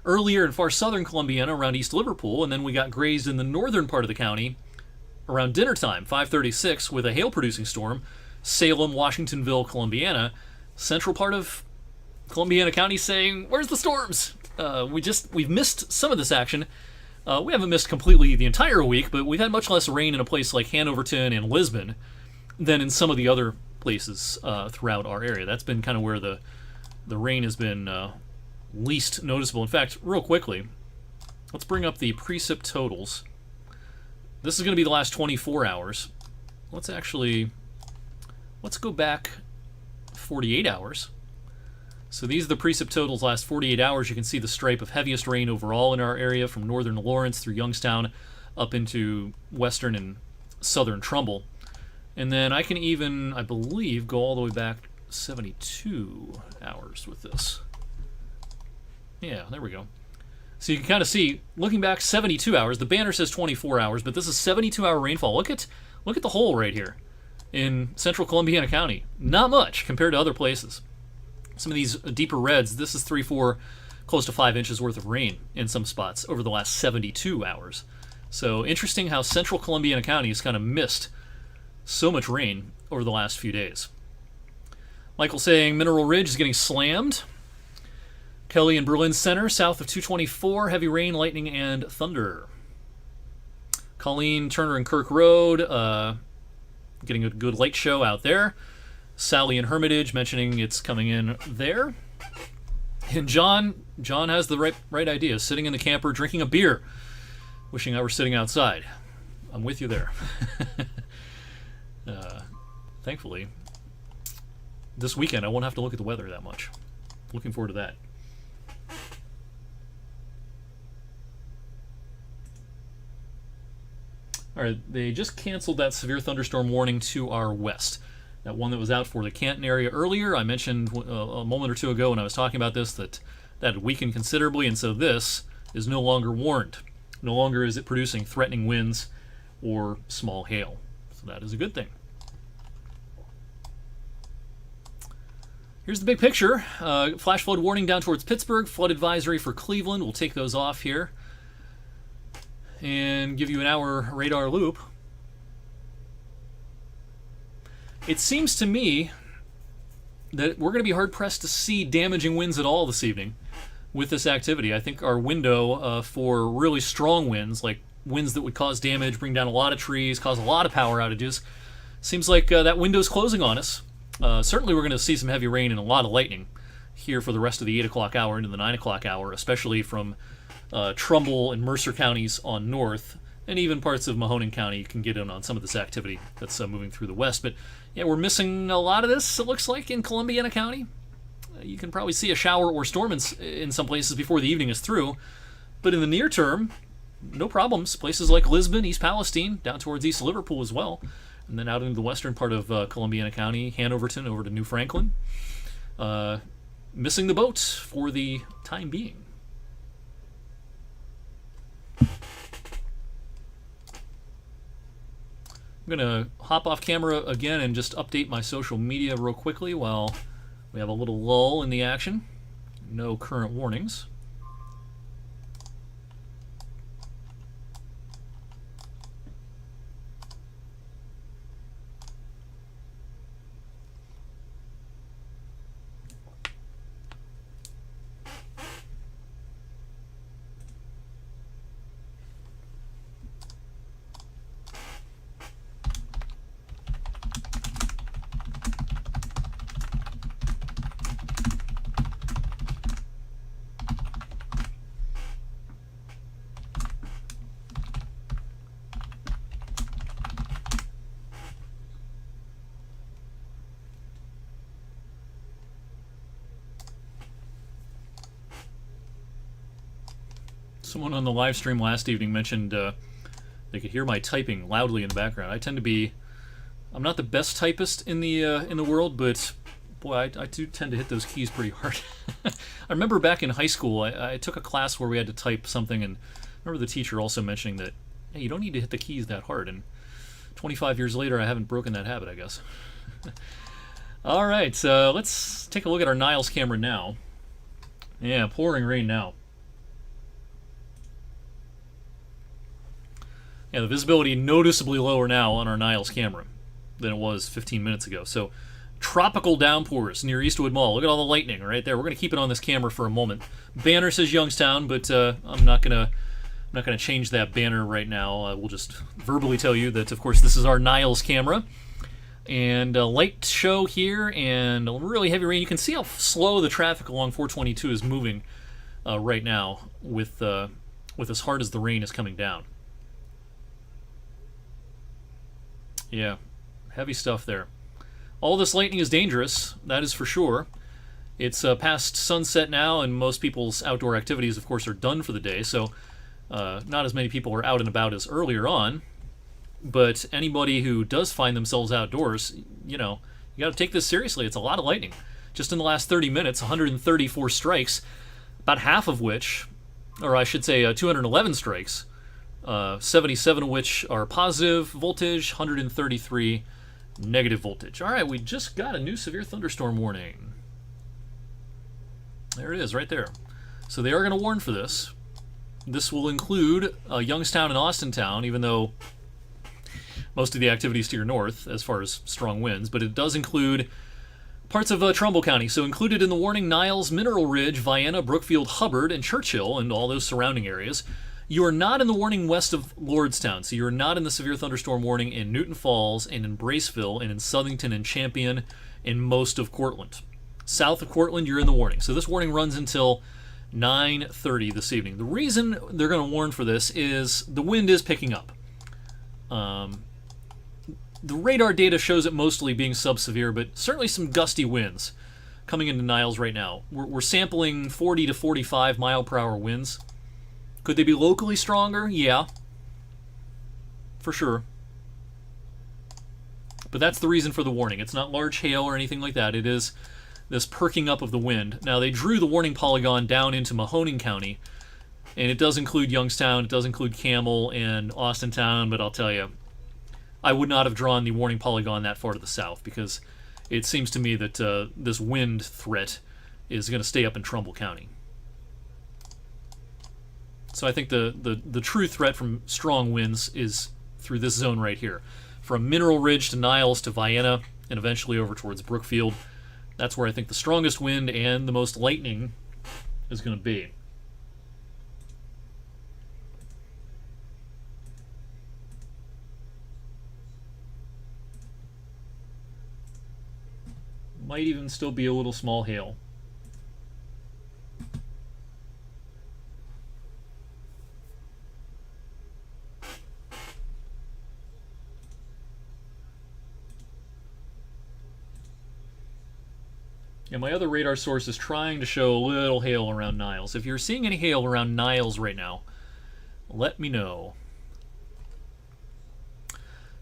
earlier in far southern Columbiana around East Liverpool, and then we got grazed in the northern part of the county around dinner time, 5:36, with a hail-producing storm. Salem, Washingtonville, Columbiana. Central part of Columbiana County saying, "Where's the storms?" We've missed some of this action. We haven't missed completely the entire week, but we've had much less rain in a place like Hanoverton and Lisbon than in some of the other places throughout our area. That's been kind of where the rain has been least noticeable. In fact, real quickly, let's bring up the precip totals. This is going to be the last 24 hours. Let's go back 48 hours. So these are the precip totals last 48 hours. You can see the stripe of heaviest rain overall in our area from northern Lawrence through Youngstown up into western and southern Trumbull. And then I can even, I believe, go all the way back 72 hours with this. Yeah, there we go. So you can kind of see, looking back, 72 hours. The banner says 24 hours, but this is 72-hour rainfall. Look at the hole right here in central Columbiana County. Not much compared to other places. Some of these deeper reds, this is 3, 4, close to 5 inches worth of rain in some spots over the last 72 hours. So interesting how central Columbiana County has kind of missed so much rain over the last few days. Michael saying Mineral Ridge is getting slammed. Kelly in Berlin Center, south of 224, heavy rain, lightning, and thunder. Colleen, Turner, and Kirk Road, getting a good light show out there. Sally in Hermitage mentioning it's coming in there. And John has the right idea, sitting in the camper, drinking a beer, wishing I were sitting outside. I'm with you there. Thankfully, this weekend I won't have to look at the weather that much. Looking forward to that. All right, they just canceled that severe thunderstorm warning to our west. That one that was out for the Canton area earlier. I mentioned a moment or two ago when I was talking about this that had weakened considerably, and so this is no longer warned. No longer is it producing threatening winds or small hail. So that is a good thing. Here's the big picture. Flash flood warning down towards Pittsburgh. Flood advisory for Cleveland. We'll take those off here and give you an hour radar loop. It seems to me that we're going to be hard-pressed to see damaging winds at all this evening with this activity. I think our window for really strong winds, like winds that would cause damage, bring down a lot of trees, cause a lot of power outages, seems like that window's closing on us. Certainly we're going to see some heavy rain and a lot of lightning here for the rest of the 8 o'clock hour into the 9 o'clock hour, especially from Trumbull and Mercer counties on north, and even parts of Mahoning County can get in on some of this activity that's moving through the west. But yeah, we're missing a lot of this, it looks like, in Columbiana County. You can probably see a shower or storm in some places before the evening is through. But in the near term, no problems. Places like Lisbon, East Palestine, down towards East Liverpool as well. And then out into the western part of Columbiana County, Hanoverton over to New Franklin. Missing the boat for the time being. I'm going to hop off camera again and just update my social media real quickly while we have a little lull in the action. No current warnings. Someone on the live stream last evening mentioned they could hear my typing loudly in the background. I'm not the best typist in the world, but boy, I do tend to hit those keys pretty hard. I remember back in high school, I took a class where we had to type something, and I remember the teacher also mentioning that, hey, you don't need to hit the keys that hard. And 25 years later, I haven't broken that habit, I guess. All right, let's take a look at our Niles camera now. Yeah, pouring rain now. Yeah, the visibility noticeably lower now on our Niles camera than it was 15 minutes ago. So, tropical downpours near Eastwood Mall. Look at all the lightning right there. We're going to keep it on this camera for a moment. Banner says Youngstown, but I'm not gonna change that banner right now. We'll just verbally tell you that, of course, this is our Niles camera. And a light show here and a really heavy rain. You can see how slow the traffic along 422 is moving right now with as hard as the rain is coming down. Yeah, heavy stuff there. All this lightning is dangerous, that is for sure. It's past sunset now, and most people's outdoor activities, of course, are done for the day, so not as many people are out and about as earlier on. But anybody who does find themselves outdoors, you got to take this seriously. It's a lot of lightning. Just in the last 30 minutes, 134 strikes. about half of which, or I should say 211 strikes, 77 of which are positive voltage, 133 negative voltage. All right, we just got a new severe thunderstorm warning. There it is, right there. So they are going to warn for this. This will include Youngstown and Austintown, even though most of the activity is to your north as far as strong winds, but it does include parts of Trumbull County. So included in the warning, Niles, Mineral Ridge, Vienna, Brookfield, Hubbard, and Churchill, and all those surrounding areas. You are not in the warning west of Lordstown, so you're not in the severe thunderstorm warning in Newton Falls and in Braceville and in Southington and Champion and most of Cortland. South of Cortland, you're in the warning. So this warning runs until 9:30 this evening. The reason they're going to warn for this is the wind is picking up. The radar data shows it mostly being sub-severe, but certainly some gusty winds coming into Niles right now. We're sampling 40 to 45 mile per hour winds. Could they be locally stronger? Yeah, for sure. But that's the reason for the warning. It's not large hail or anything like that. It is this perking up of the wind. Now, they drew the warning polygon down into Mahoning County, and it does include Youngstown, it does include Camel and Austintown, but I'll tell you, I would not have drawn the warning polygon that far to the south, because it seems to me that this wind threat is going to stay up in Trumbull County. So I think the true threat from strong winds is through this zone right here. From Mineral Ridge to Niles to Vienna, and eventually over towards Brookfield. That's where I think the strongest wind and the most lightning is going to be. Might even still be a little small hail. Yeah, my other radar source is trying to show a little hail around Niles. If you're seeing any hail around Niles right now, let me know.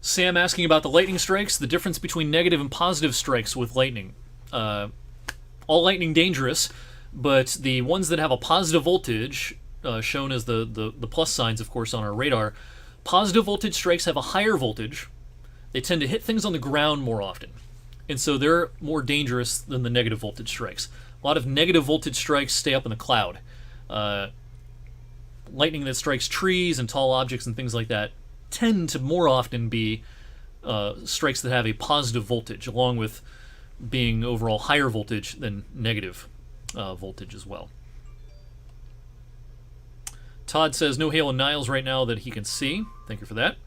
Sam asking about the lightning strikes, the difference between negative and positive strikes with lightning. All lightning dangerous, but the ones that have a positive voltage, shown as the plus signs, of course, on our radar, positive voltage strikes have a higher voltage. They tend to hit things on the ground more often. And so they're more dangerous than the negative voltage strikes. A lot of negative voltage strikes stay up in the cloud. Lightning that strikes trees and tall objects and things like that tend to more often be strikes that have a positive voltage, along with being overall higher voltage than negative voltage as well. Todd says no hail in Niles right now that he can see. Thank you for that.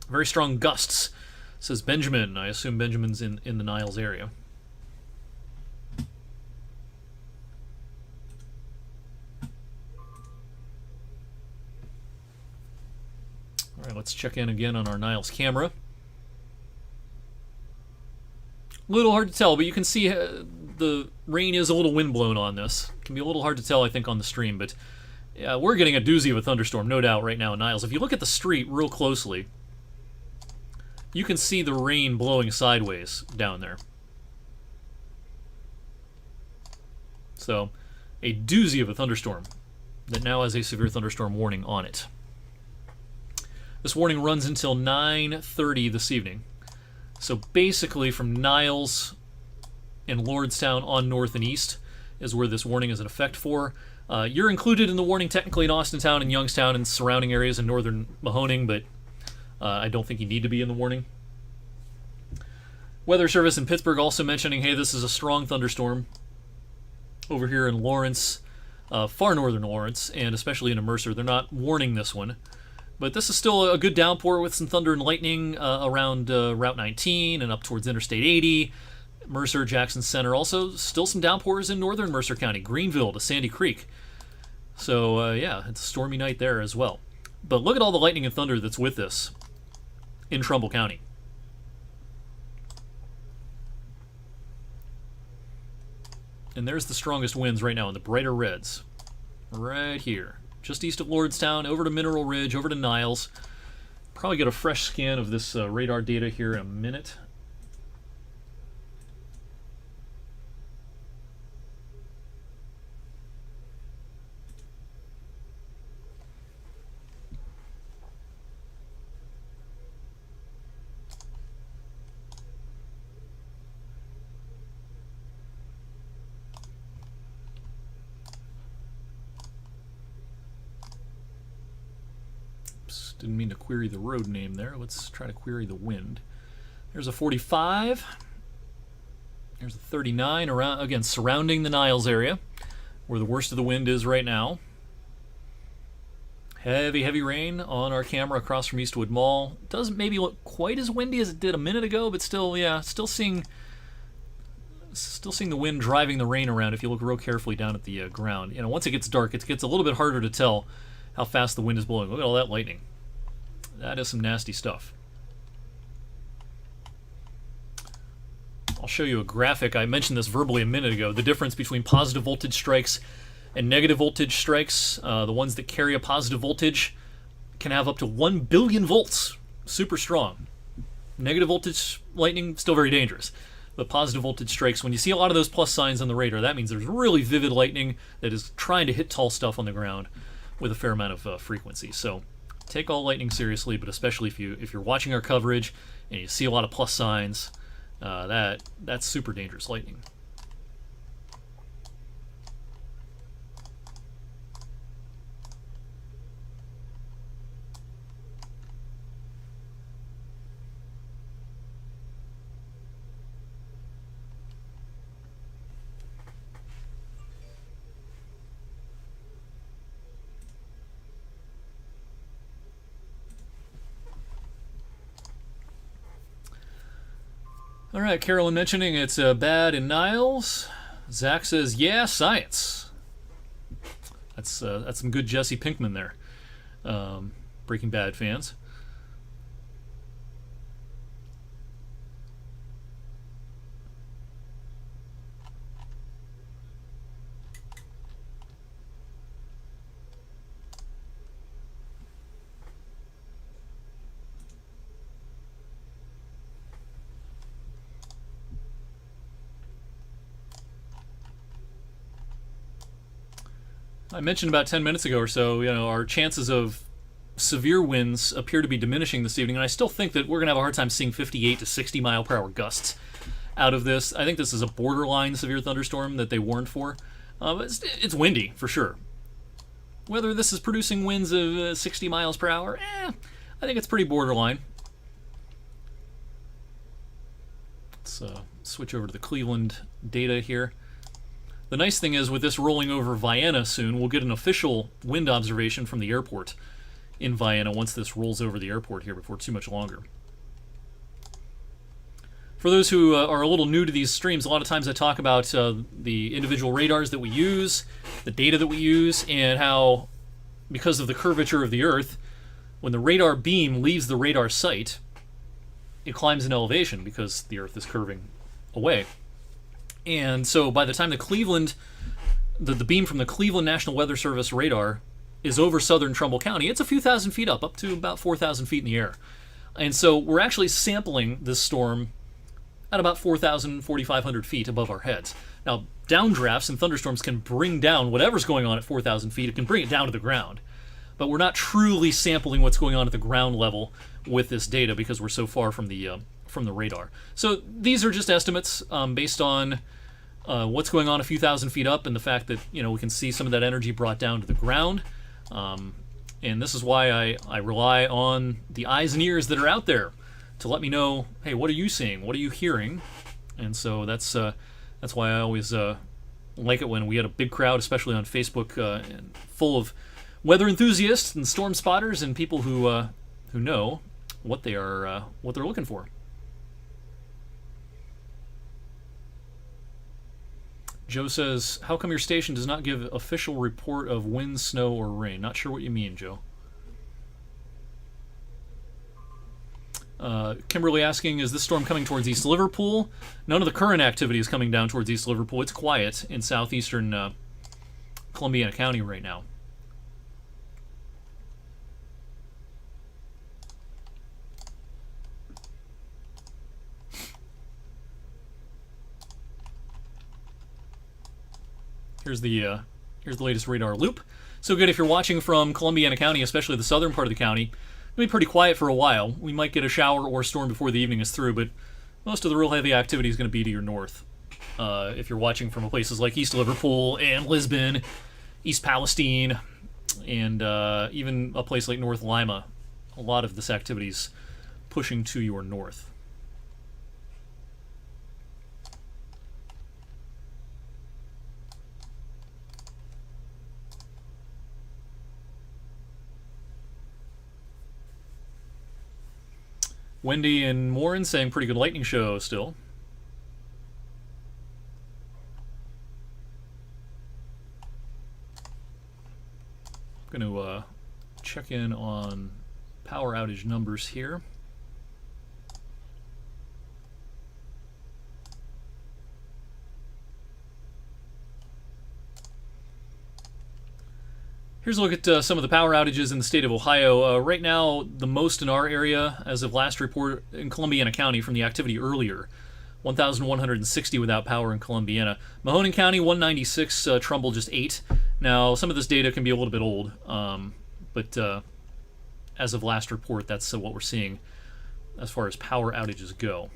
Very strong gusts, says Benjamin. I assume Benjamin's in the Niles area. All right, let's check in again on our Niles camera. A little hard to tell, but you can see the rain is a little windblown on this. It can be a little hard to tell, I think, on the stream, but yeah, we're getting a doozy of a thunderstorm, no doubt, right now in Niles. If you look at the street real closely, you can see the rain blowing sideways down there. So, a doozy of a thunderstorm that now has a severe thunderstorm warning on it. This warning runs until 9:30 this evening. So basically from Niles and Lordstown on north and east is where this warning is in effect for. You're included in the warning technically in Austintown and Youngstown and surrounding areas in northern Mahoning, but I don't think you need to be in the warning. Weather Service in Pittsburgh also mentioning, hey, this is a strong thunderstorm over here in Lawrence, far northern Lawrence, and especially in Mercer. They're not warning this one. But this is still a good downpour with some thunder and lightning around Route 19 and up towards Interstate 80, Mercer, Jackson Center. Also, still some downpours in northern Mercer County, Greenville to Sandy Creek. So, yeah, it's a stormy night there as well. But look at all the lightning and thunder that's with this in Trumbull County. And there's the strongest winds right now in the brighter reds. Right here. Just east of Lordstown, over to Mineral Ridge, over to Niles. Probably get a fresh scan of this radar data here in a minute. Didn't mean to query the road name there. Let's try to query the wind. There's a 45. There's a 39 around, again, surrounding the Niles area, where the worst of the wind is right now. Heavy, heavy rain on our camera across from Eastwood Mall. Doesn't maybe look quite as windy as it did a minute ago, but still, yeah, still seeing the wind driving the rain around if you look real carefully down at the ground. You know, once it gets dark, it gets a little bit harder to tell how fast the wind is blowing. Look at all that lightning. That is some nasty stuff. I'll show you a graphic. I mentioned this verbally a minute ago. The difference between positive voltage strikes and negative voltage strikes. The ones that carry a positive voltage can have up to 1 billion volts. Super strong. Negative voltage lightning, still very dangerous. But positive voltage strikes, when you see a lot of those plus signs on the radar, that means there's really vivid lightning that is trying to hit tall stuff on the ground with a fair amount of frequency. So take all lightning seriously, but especially if you're watching our coverage and you see a lot of plus signs, that's super dangerous lightning. All right, Carolyn mentioning it's bad in Niles. Zach says, yeah, science. That's some good Jesse Pinkman there. Breaking Bad fans. I mentioned about 10 minutes ago or so, you know, our chances of severe winds appear to be diminishing this evening, and I still think that we're going to have a hard time seeing 58 to 60 mile per hour gusts out of this. I think this is a borderline severe thunderstorm that they warned for. But it's windy, for sure. Whether this is producing winds of 60 miles per hour, I think it's pretty borderline. Let's switch over to the Cleveland data here. The nice thing is, with this rolling over Vienna soon, we'll get an official wind observation from the airport in Vienna once this rolls over the airport here before too much longer. For those who are a little new to these streams, a lot of times I talk about the individual radars that we use, the data that we use, and how, because of the curvature of the Earth, when the radar beam leaves the radar site, it climbs in elevation because the Earth is curving away. And so by the time the beam from the Cleveland National Weather Service radar is over southern Trumbull County, it's a few thousand feet up to about 4,000 feet in the air. And so we're actually sampling this storm at about 4,000, 4,500 feet above our heads. Now, downdrafts and thunderstorms can bring down whatever's going on at 4,000 feet. It can bring it down to the ground. But we're not truly sampling what's going on at the ground level with this data because we're so far from the radar. So these are just estimates based on what's going on a few thousand feet up and the fact that, you know, we can see some of that energy brought down to the ground. And this is why I rely on the eyes and ears that are out there to let me know, hey, what are you seeing? What are you hearing? And so that's why I always like it when we had a big crowd, especially on Facebook, and full of weather enthusiasts and storm spotters and people who know what they're looking for. Joe says, how come your station does not give official report of wind, snow, or rain? Not sure what you mean, Joe. Kimberly asking, is this storm coming towards East Liverpool? None of the current activity is coming down towards East Liverpool. It's quiet in southeastern Columbiana County right now. Here's the latest radar loop. So good if you're watching from Columbiana County, especially the southern part of the county. It'll be pretty quiet for a while. We might get a shower or storm before the evening is through, but most of the real heavy activity is going to be to your north. If you're watching from places like East Liverpool and Lisbon, East Palestine, and even a place like North Lima a lot of this activity is pushing to your north. Wendy and Warren saying pretty good lightning show still. I'm going to check in on power outage numbers here. Here's a look at some of the power outages in the state of Ohio. Right now, the most in our area, as of last report, in Columbiana County from the activity earlier, 1,160 without power in Columbiana. Mahoning County, 196, Trumbull just 8. Now, some of this data can be a little bit old, but as of last report, that's what we're seeing as far as power outages go.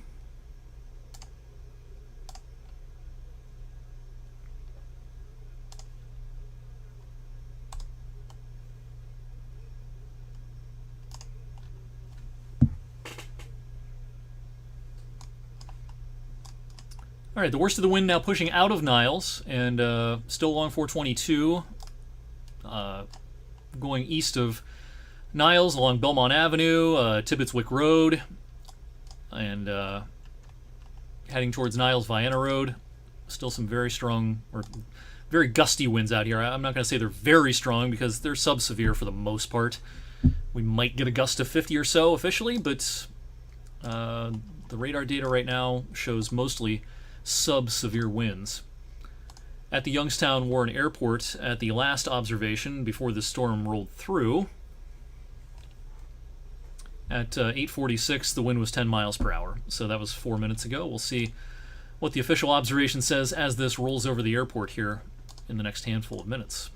All right, the worst of the wind now pushing out of Niles, and still along 422, going east of Niles along Belmont Avenue, Tibbetswick Road, and heading towards Niles Vienna Road. Still some very strong, or very gusty winds out here. I'm not going to say they're very strong because they're sub-severe for the most part. We might get a gust of 50 or so officially, but the radar data right now shows mostly sub-severe winds. At the Youngstown Warren Airport, at the last observation before the storm rolled through, at 8:46, the wind was 10 miles per hour. So that was 4 minutes ago. We'll see what the official observation says as this rolls over the airport here in the next handful of minutes.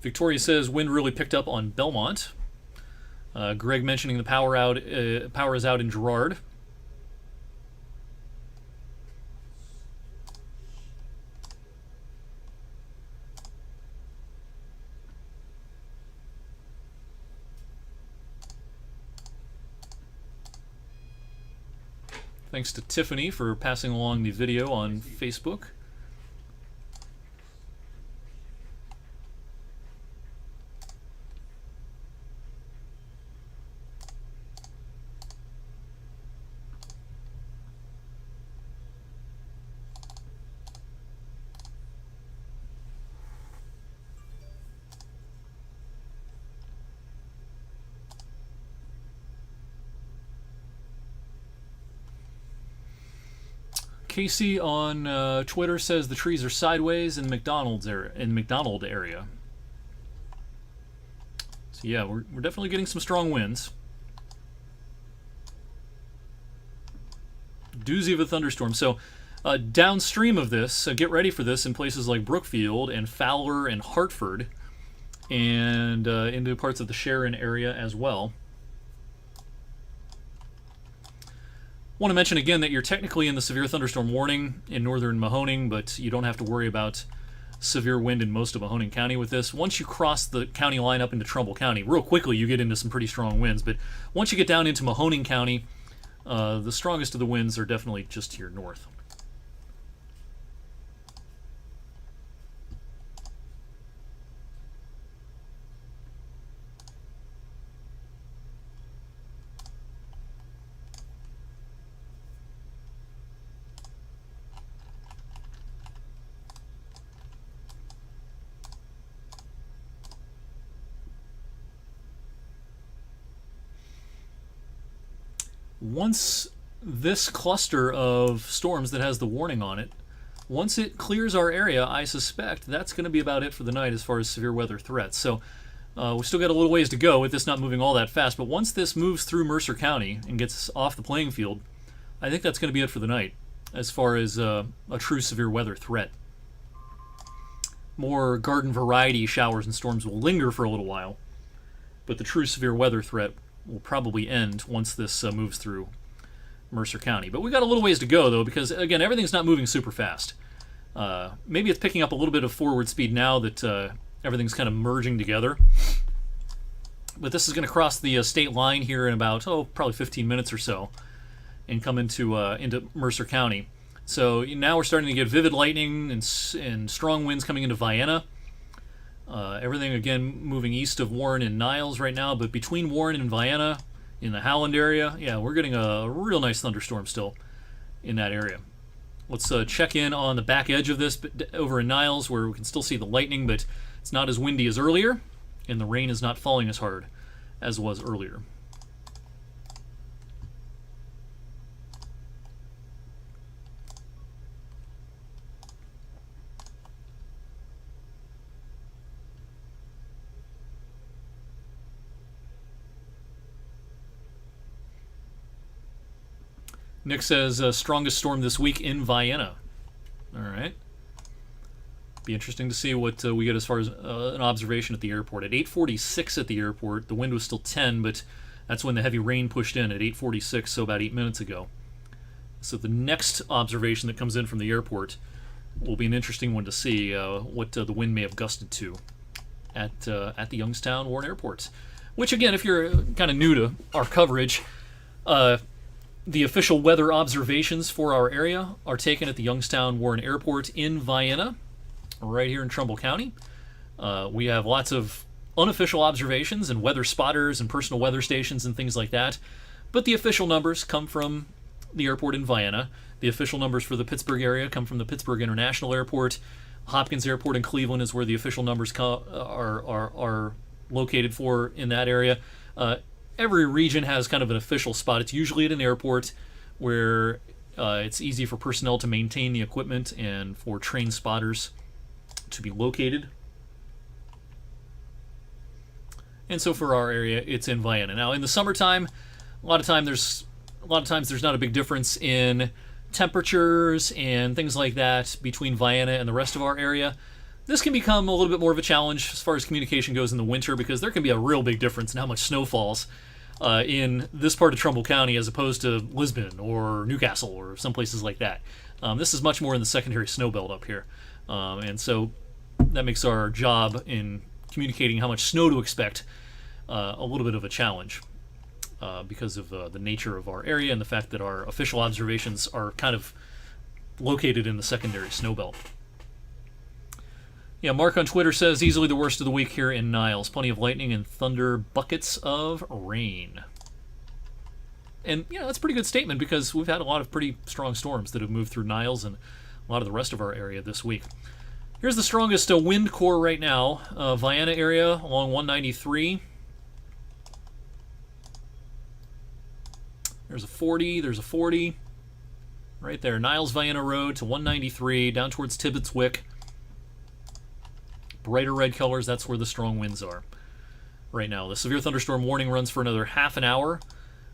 Victoria says wind really picked up on Belmont. Greg mentioning the power is out in Girard. Thanks to Tiffany for passing along the video on Facebook. Casey on Twitter says the trees are sideways in McDonald area. So yeah, we're definitely getting some strong winds. Doozy of a thunderstorm. So downstream of this, get ready for this in places like Brookfield and Fowler and Hartford, and into parts of the Sharon area as well. Want to mention again that you're technically in the severe thunderstorm warning in northern Mahoning, but you don't have to worry about severe wind in most of Mahoning County with this. Once you cross the county line up into Trumbull County, real quickly you get into some pretty strong winds, but once you get down into Mahoning County, the strongest of the winds are definitely just to your north. Once this cluster of storms that has the warning on it, once it clears our area, I suspect that's going to be about it for the night as far as severe weather threats. So we still got a little ways to go with this not moving all that fast, but once this moves through Mercer County and gets off the playing field, I think that's going to be it for the night as far as a true severe weather threat. More garden variety showers and storms will linger for a little while, but the true severe weather threat will probably end once this moves through Mercer County. But we got a little ways to go, though, because, again, everything's not moving super fast. Maybe it's picking up a little bit of forward speed now that everything's kind of merging together. But this is going to cross the state line here in about, probably 15 minutes or so and come into Mercer County. So now we're starting to get vivid lightning and strong winds coming into Vienna. Everything, again, moving east of Warren and Niles right now, but between Warren and Vienna in the Howland area, yeah, we're getting a real nice thunderstorm still in that area. Let's check in on the back edge of this over in Niles, where we can still see the lightning, but it's not as windy as earlier, and the rain is not falling as hard as was earlier. Nick says, strongest storm this week in Vienna. All right. Be interesting to see what we get as far as an observation at the airport. At 8:46 at the airport, the wind was still 10, but that's when the heavy rain pushed in at 8:46, so about 8 minutes ago. So the next observation that comes in from the airport will be an interesting one to see what the wind may have gusted to at the Youngstown Warren Airport. Which, again, if you're kind of new to our coverage, the official weather observations for our area are taken at the Youngstown Warren Airport in Vienna, right here in Trumbull County. We have lots of unofficial observations and weather spotters and personal weather stations and things like that. But the official numbers come from the airport in Vienna. The official numbers for the Pittsburgh area come from the Pittsburgh International Airport. Hopkins Airport in Cleveland is where the official numbers are located for in that area. Every region has kind of an official spot. It's usually at an airport where it's easy for personnel to maintain the equipment and for trained spotters to be located. And so for our area, it's in Vienna. Now, in the summertime, a lot of times there's not a big difference in temperatures and things like that between Vienna and the rest of our area. This can become a little bit more of a challenge as far as communication goes in the winter, because there can be a real big difference in how much snow falls in this part of Trumbull County as opposed to Lisbon or Newcastle or some places like that. This is much more in the secondary snow belt up here. And so that makes our job in communicating how much snow to expect a little bit of a challenge because of the nature of our area and the fact that our official observations are kind of located in the secondary snow belt. Yeah, Mark on Twitter says, easily the worst of the week here in Niles. Plenty of lightning and thunder, buckets of rain. And, that's a pretty good statement because we've had a lot of pretty strong storms that have moved through Niles and a lot of the rest of our area this week. Here's the strongest wind core right now. Vienna area along 193. There's a 40. There's a 40. Right there. Niles-Vienna Road to 193 down towards Tibbetts Wick. Brighter red colors, that's where the strong winds are right now. The severe thunderstorm warning runs for another half an hour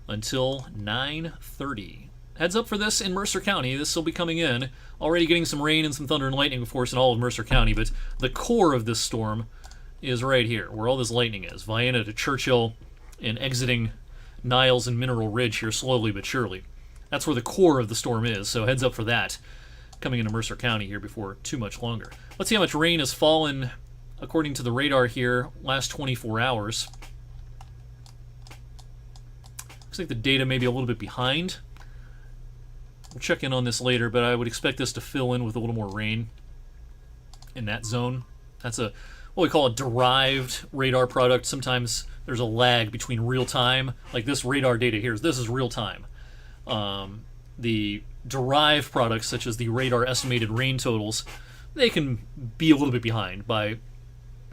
until 9:30. Heads up for this in Mercer County. This will be coming in. Already getting some rain and some thunder and lightning, of course, in all of Mercer County, but the core of this storm is right here, where all this lightning is. Vienna to Churchill and exiting Niles and Mineral Ridge here slowly but surely. That's where the core of the storm is, so heads up for that coming into Mercer County here before too much longer. Let's see how much rain has fallen according to the radar here last 24 hours. Looks like the data may be a little bit behind. We'll check in on this later, but I would expect this to fill in with a little more rain in that zone. That's what we call a derived radar product. Sometimes there's a lag between real time, like this radar data here. This is real time. The derived products, such as the radar estimated rain totals, they can be a little bit behind by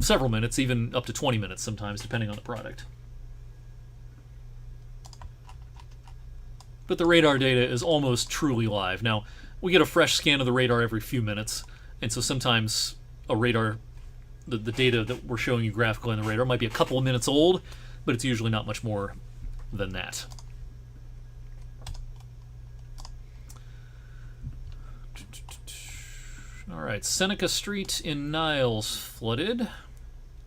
several minutes, even up to 20 minutes sometimes, depending on the product. But the radar data is almost truly live. Now, we get a fresh scan of the radar every few minutes, and so sometimes a radar, the data that we're showing you graphically on the radar might be a couple of minutes old, but it's usually not much more than that. All right, Seneca Street in Niles flooded.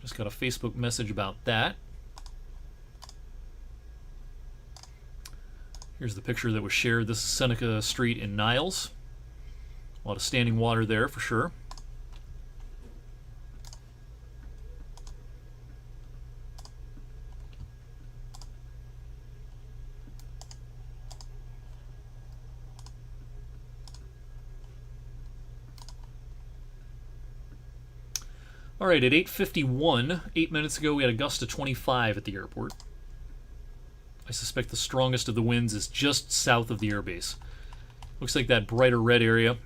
Just got a Facebook message about that. Here's the picture that was shared. This is Seneca Street in Niles. A lot of standing water there for sure. All right, at 8:51, 8 minutes ago, we had a gust of 25 at the airport. I suspect the strongest of the winds is just south of the airbase. Looks like that brighter red area.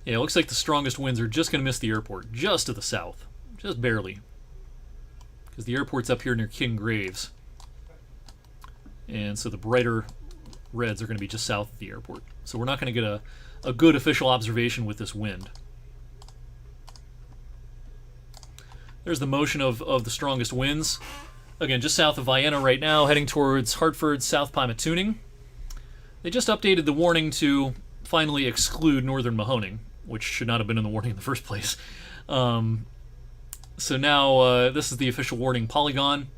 Yeah, it looks like the strongest winds are just going to miss the airport, just to the south. Just barely. Because the airport's up here near King Graves. And so the brighter reds are going to be just south of the airport. So we're not going to get a good official observation with this wind. There's the motion of the strongest winds. Again, just south of Vienna right now, heading towards Hartford, South Pymatuning. They just updated the warning to finally exclude northern Mahoning, which should not have been in the warning in the first place. So now this is the official warning polygon.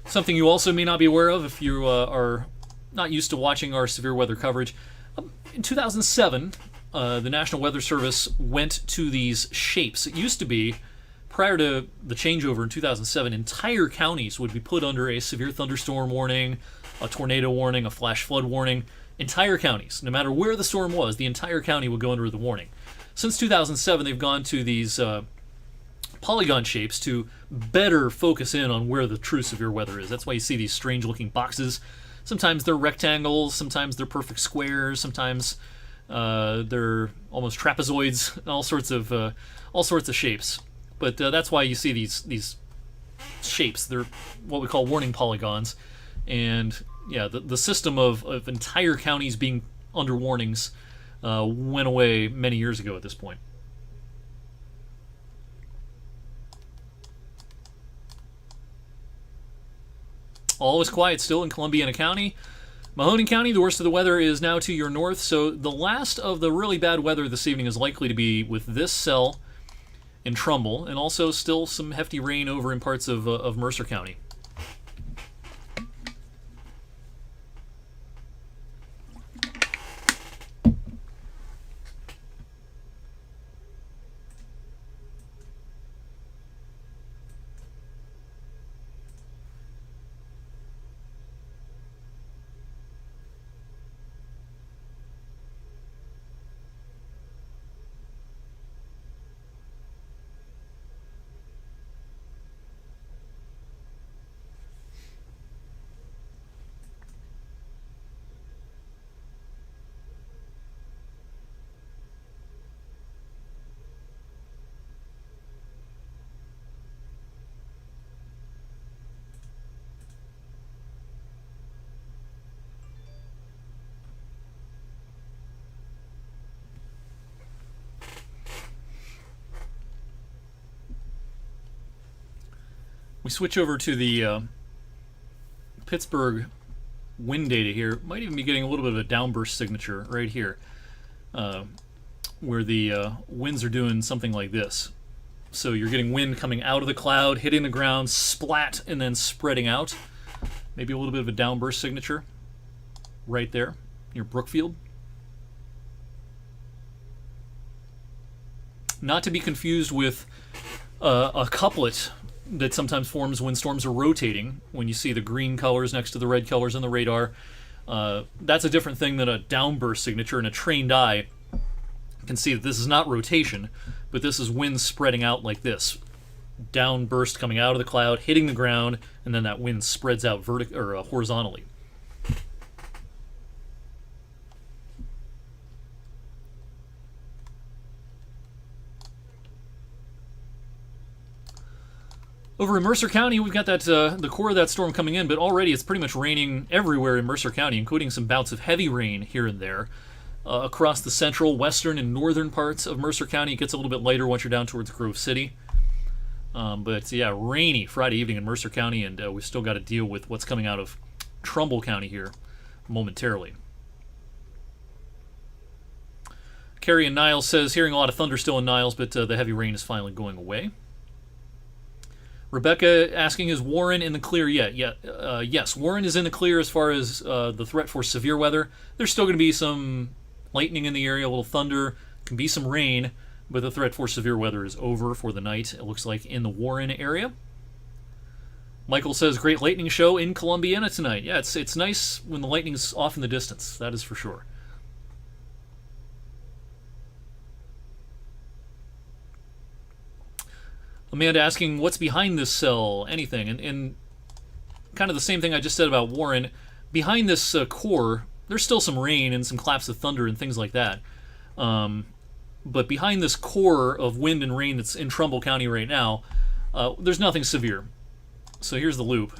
Something you also may not be aware of if you are not used to watching our severe weather coverage. In 2007, the National Weather Service went to these shapes. It used to be, prior to the changeover in 2007, entire counties would be put under a severe thunderstorm warning, a tornado warning, a flash flood warning. Entire counties, no matter where the storm was, the entire county would go under the warning. Since 2007, they've gone to these polygon shapes to better focus in on where the true severe weather is. That's why you see these strange looking boxes. Sometimes they're rectangles, sometimes they're perfect squares, sometimes they're almost trapezoids, all sorts of shapes. But that's why you see these shapes. They're what we call warning polygons. And yeah, the system of entire counties being under warnings went away many years ago at this point. All is quiet still in Columbiana County. Mahoning County, the worst of the weather is now to your north, so the last of the really bad weather this evening is likely to be with this cell in Trumbull, and also still some hefty rain over in parts of Mercer County. We switch over to the Pittsburgh wind data here. Might even be getting a little bit of a downburst signature right here, where the winds are doing something like this. So you're getting wind coming out of the cloud, hitting the ground, splat, and then spreading out. Maybe a little bit of a downburst signature right there near Brookfield. Not to be confused with a couplet that sometimes forms when storms are rotating. When you see the green colors next to the red colors on the radar, that's a different thing than a downburst signature, and a trained eye can see that this is not rotation, but this is wind spreading out like this. Downburst coming out of the cloud, hitting the ground, and then that wind spreads out horizontally. Over in Mercer County, we've got that the core of that storm coming in, but already it's pretty much raining everywhere in Mercer County, including some bouts of heavy rain here and there. Across the central, western, and northern parts of Mercer County, it gets a little bit lighter once you're down towards Grove City. But yeah, rainy Friday evening in Mercer County, and we've still got to deal with what's coming out of Trumbull County here momentarily. Carrie in Niles says, hearing a lot of thunder still in Niles, but the heavy rain is finally going away. Rebecca asking, is Warren in the clear yet? Yes, Warren is in the clear as far as the threat for severe weather. There's still going to be some lightning in the area, a little thunder, can be some rain, but the threat for severe weather is over for the night, it looks like, in the Warren area. Michael says, great lightning show in Columbiana tonight. Yeah, it's nice when the lightning's off in the distance, that is for sure. Amanda asking, what's behind this cell? Anything. And kind of the same thing I just said about Warren. Behind this core, there's still some rain and some claps of thunder and things like that. But behind this core of wind and rain that's in Trumbull County right now, there's nothing severe. So here's the loop.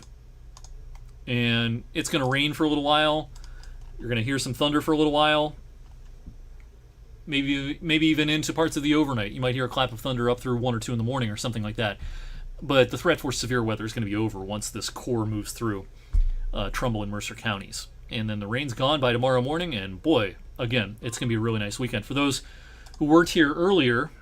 And it's going to rain for a little while. You're going to hear some thunder for a little while. Maybe even into parts of the overnight. You might hear a clap of thunder up through 1 or 2 in the morning or something like that. But the threat for severe weather is going to be over once this core moves through Trumbull and Mercer counties. And then the rain's gone by tomorrow morning, and boy, again, it's going to be a really nice weekend. For those who weren't here earlier,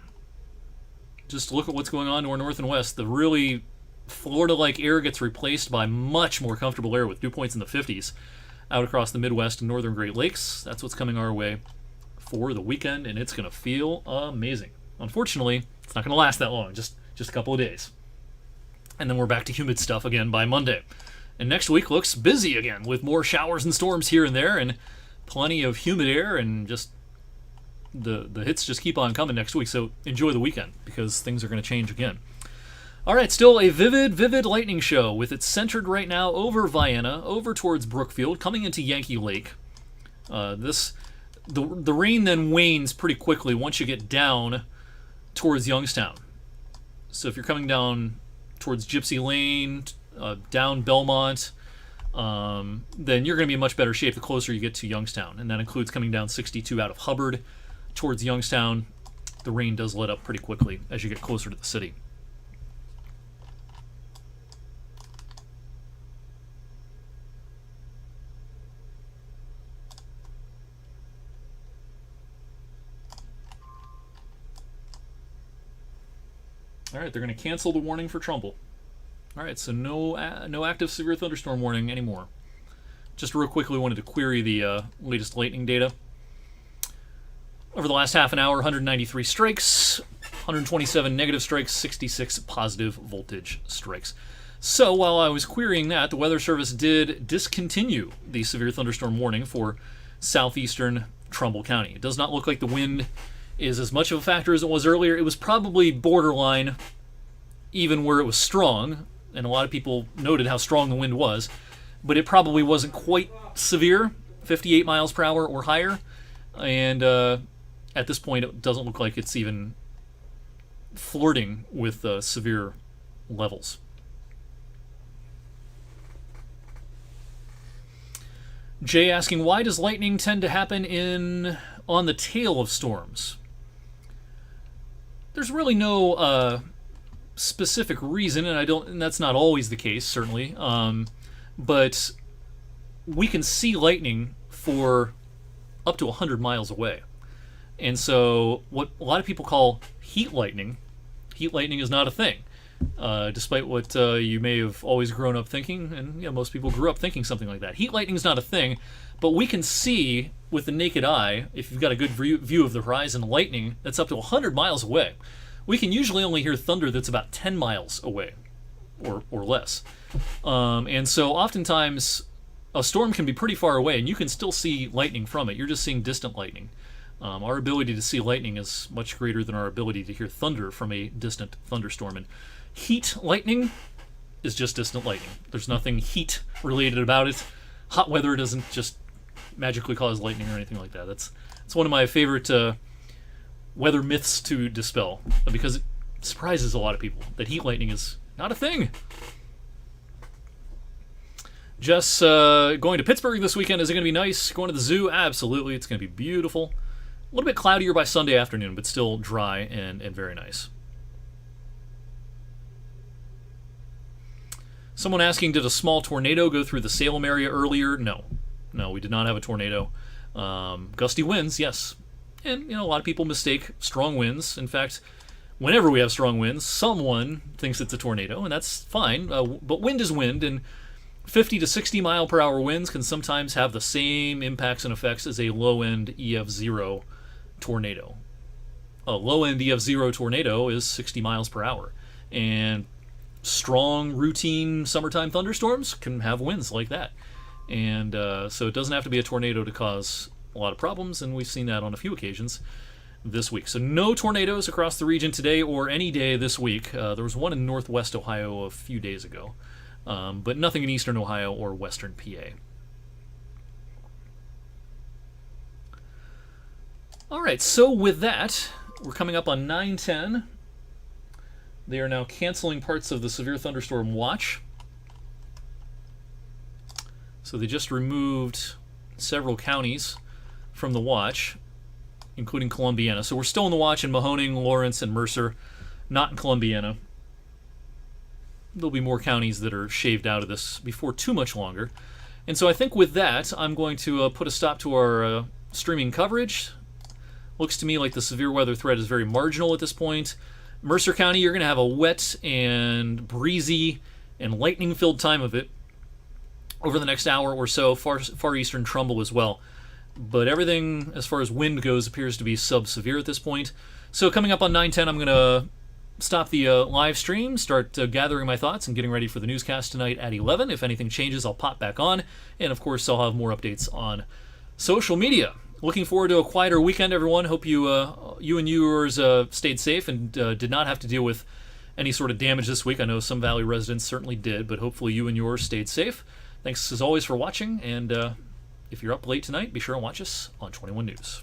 just look at what's going on to our north and west. The really Florida-like air gets replaced by much more comfortable air with dew points in the 50s out across the Midwest and northern Great Lakes. That's what's coming our way for the weekend, and it's going to feel amazing. Unfortunately, it's not going to last that long, just a couple of days. And then we're back to humid stuff again by Monday. And next week looks busy again with more showers and storms here and there and plenty of humid air, and just the hits just keep on coming next week. So enjoy the weekend because things are going to change again. All right, still a vivid lightning show with it centered right now over Vienna, over towards Brookfield, coming into Yankee Lake. The rain then wanes pretty quickly once you get down towards Youngstown. So if you're coming down towards Gypsy Lane, down Belmont, then you're going to be in much better shape the closer you get to Youngstown. And that includes coming down 62 out of Hubbard towards Youngstown. The rain does let up pretty quickly as you get closer to the city. All right, they're going to cancel the warning for Trumbull. All right, so no active severe thunderstorm warning anymore. Just real quickly wanted to query the latest lightning data. Over the last half an hour, 193 strikes, 127 negative strikes, 66 positive voltage strikes. So while I was querying that, the Weather Service did discontinue the severe thunderstorm warning for southeastern Trumbull County. It does not look like the wind is as much of a factor as it was earlier. It was probably borderline, even where it was strong, and a lot of people noted how strong the wind was, but it probably wasn't quite severe, 58 miles per hour or higher, and at this point it doesn't look like it's even flirting with severe levels. Jay asking, why does lightning tend to happen on the tail of storms? There's really no specific reason, and that's not always the case, certainly. But we can see lightning for up to 100 miles away. And so what a lot of people call heat lightning is not a thing. Despite what you may have always grown up thinking, and most people grew up thinking something like that. Heat lightning is not a thing, but we can see with the naked eye, if you've got a good view of the horizon, lightning that's up to 100 miles away. We can usually only hear thunder that's about 10 miles away or less. And so oftentimes a storm can be pretty far away and you can still see lightning from it. You're just seeing distant lightning. Our ability to see lightning is much greater than our ability to hear thunder from a distant thunderstorm. And heat lightning is just distant lightning. There's nothing heat related about it. Hot weather doesn't just magically cause lightning or anything like that. It's one of my favorite weather myths to dispel, because it surprises a lot of people that heat lightning is not a thing. Just going to Pittsburgh this weekend. Is it going to be nice? Going to the zoo? Absolutely. It's going to be beautiful. A little bit cloudier by Sunday afternoon, but still dry and very nice. Someone asking, did a small tornado go through the Salem area earlier? No, we did not have a tornado. Gusty winds, yes. And, a lot of people mistake strong winds. In fact, whenever we have strong winds, someone thinks it's a tornado, and that's fine. But wind is wind, and 50 to 60 mile per hour winds can sometimes have the same impacts and effects as a low-end EF0 tornado. A low-end EF0 tornado is 60 miles per hour, and strong, routine summertime thunderstorms can have winds like that. And so it doesn't have to be a tornado to cause a lot of problems, and we've seen that on a few occasions this week. So no tornadoes across the region today or any day this week. There was one in northwest Ohio a few days ago, but nothing in eastern Ohio or western PA. All right, so with that, we're coming up on 9:10. They are now canceling parts of the severe thunderstorm watch. So they just removed several counties from the watch, including Columbiana. So we're still in the watch in Mahoning, Lawrence, and Mercer, not in Columbiana. There'll be more counties that are shaved out of this before too much longer. And so I think with that, I'm going to put a stop to our streaming coverage. Looks to me like the severe weather threat is very marginal at this point. Mercer County, you're going to have a wet and breezy and lightning-filled time of it over the next hour or so. Far eastern Trumbull as well. But everything, as far as wind goes, appears to be sub-severe at this point. So coming up on 9:10, I'm going to stop the live stream, start gathering my thoughts and getting ready for the newscast tonight at 11. If anything changes, I'll pop back on. And, of course, I'll have more updates on social media. Looking forward to a quieter weekend, everyone. Hope you and yours stayed safe and did not have to deal with any sort of damage this week. I know some Valley residents certainly did, but hopefully you and yours stayed safe. Thanks, as always, for watching, and if you're up late tonight, be sure and watch us on 21 News.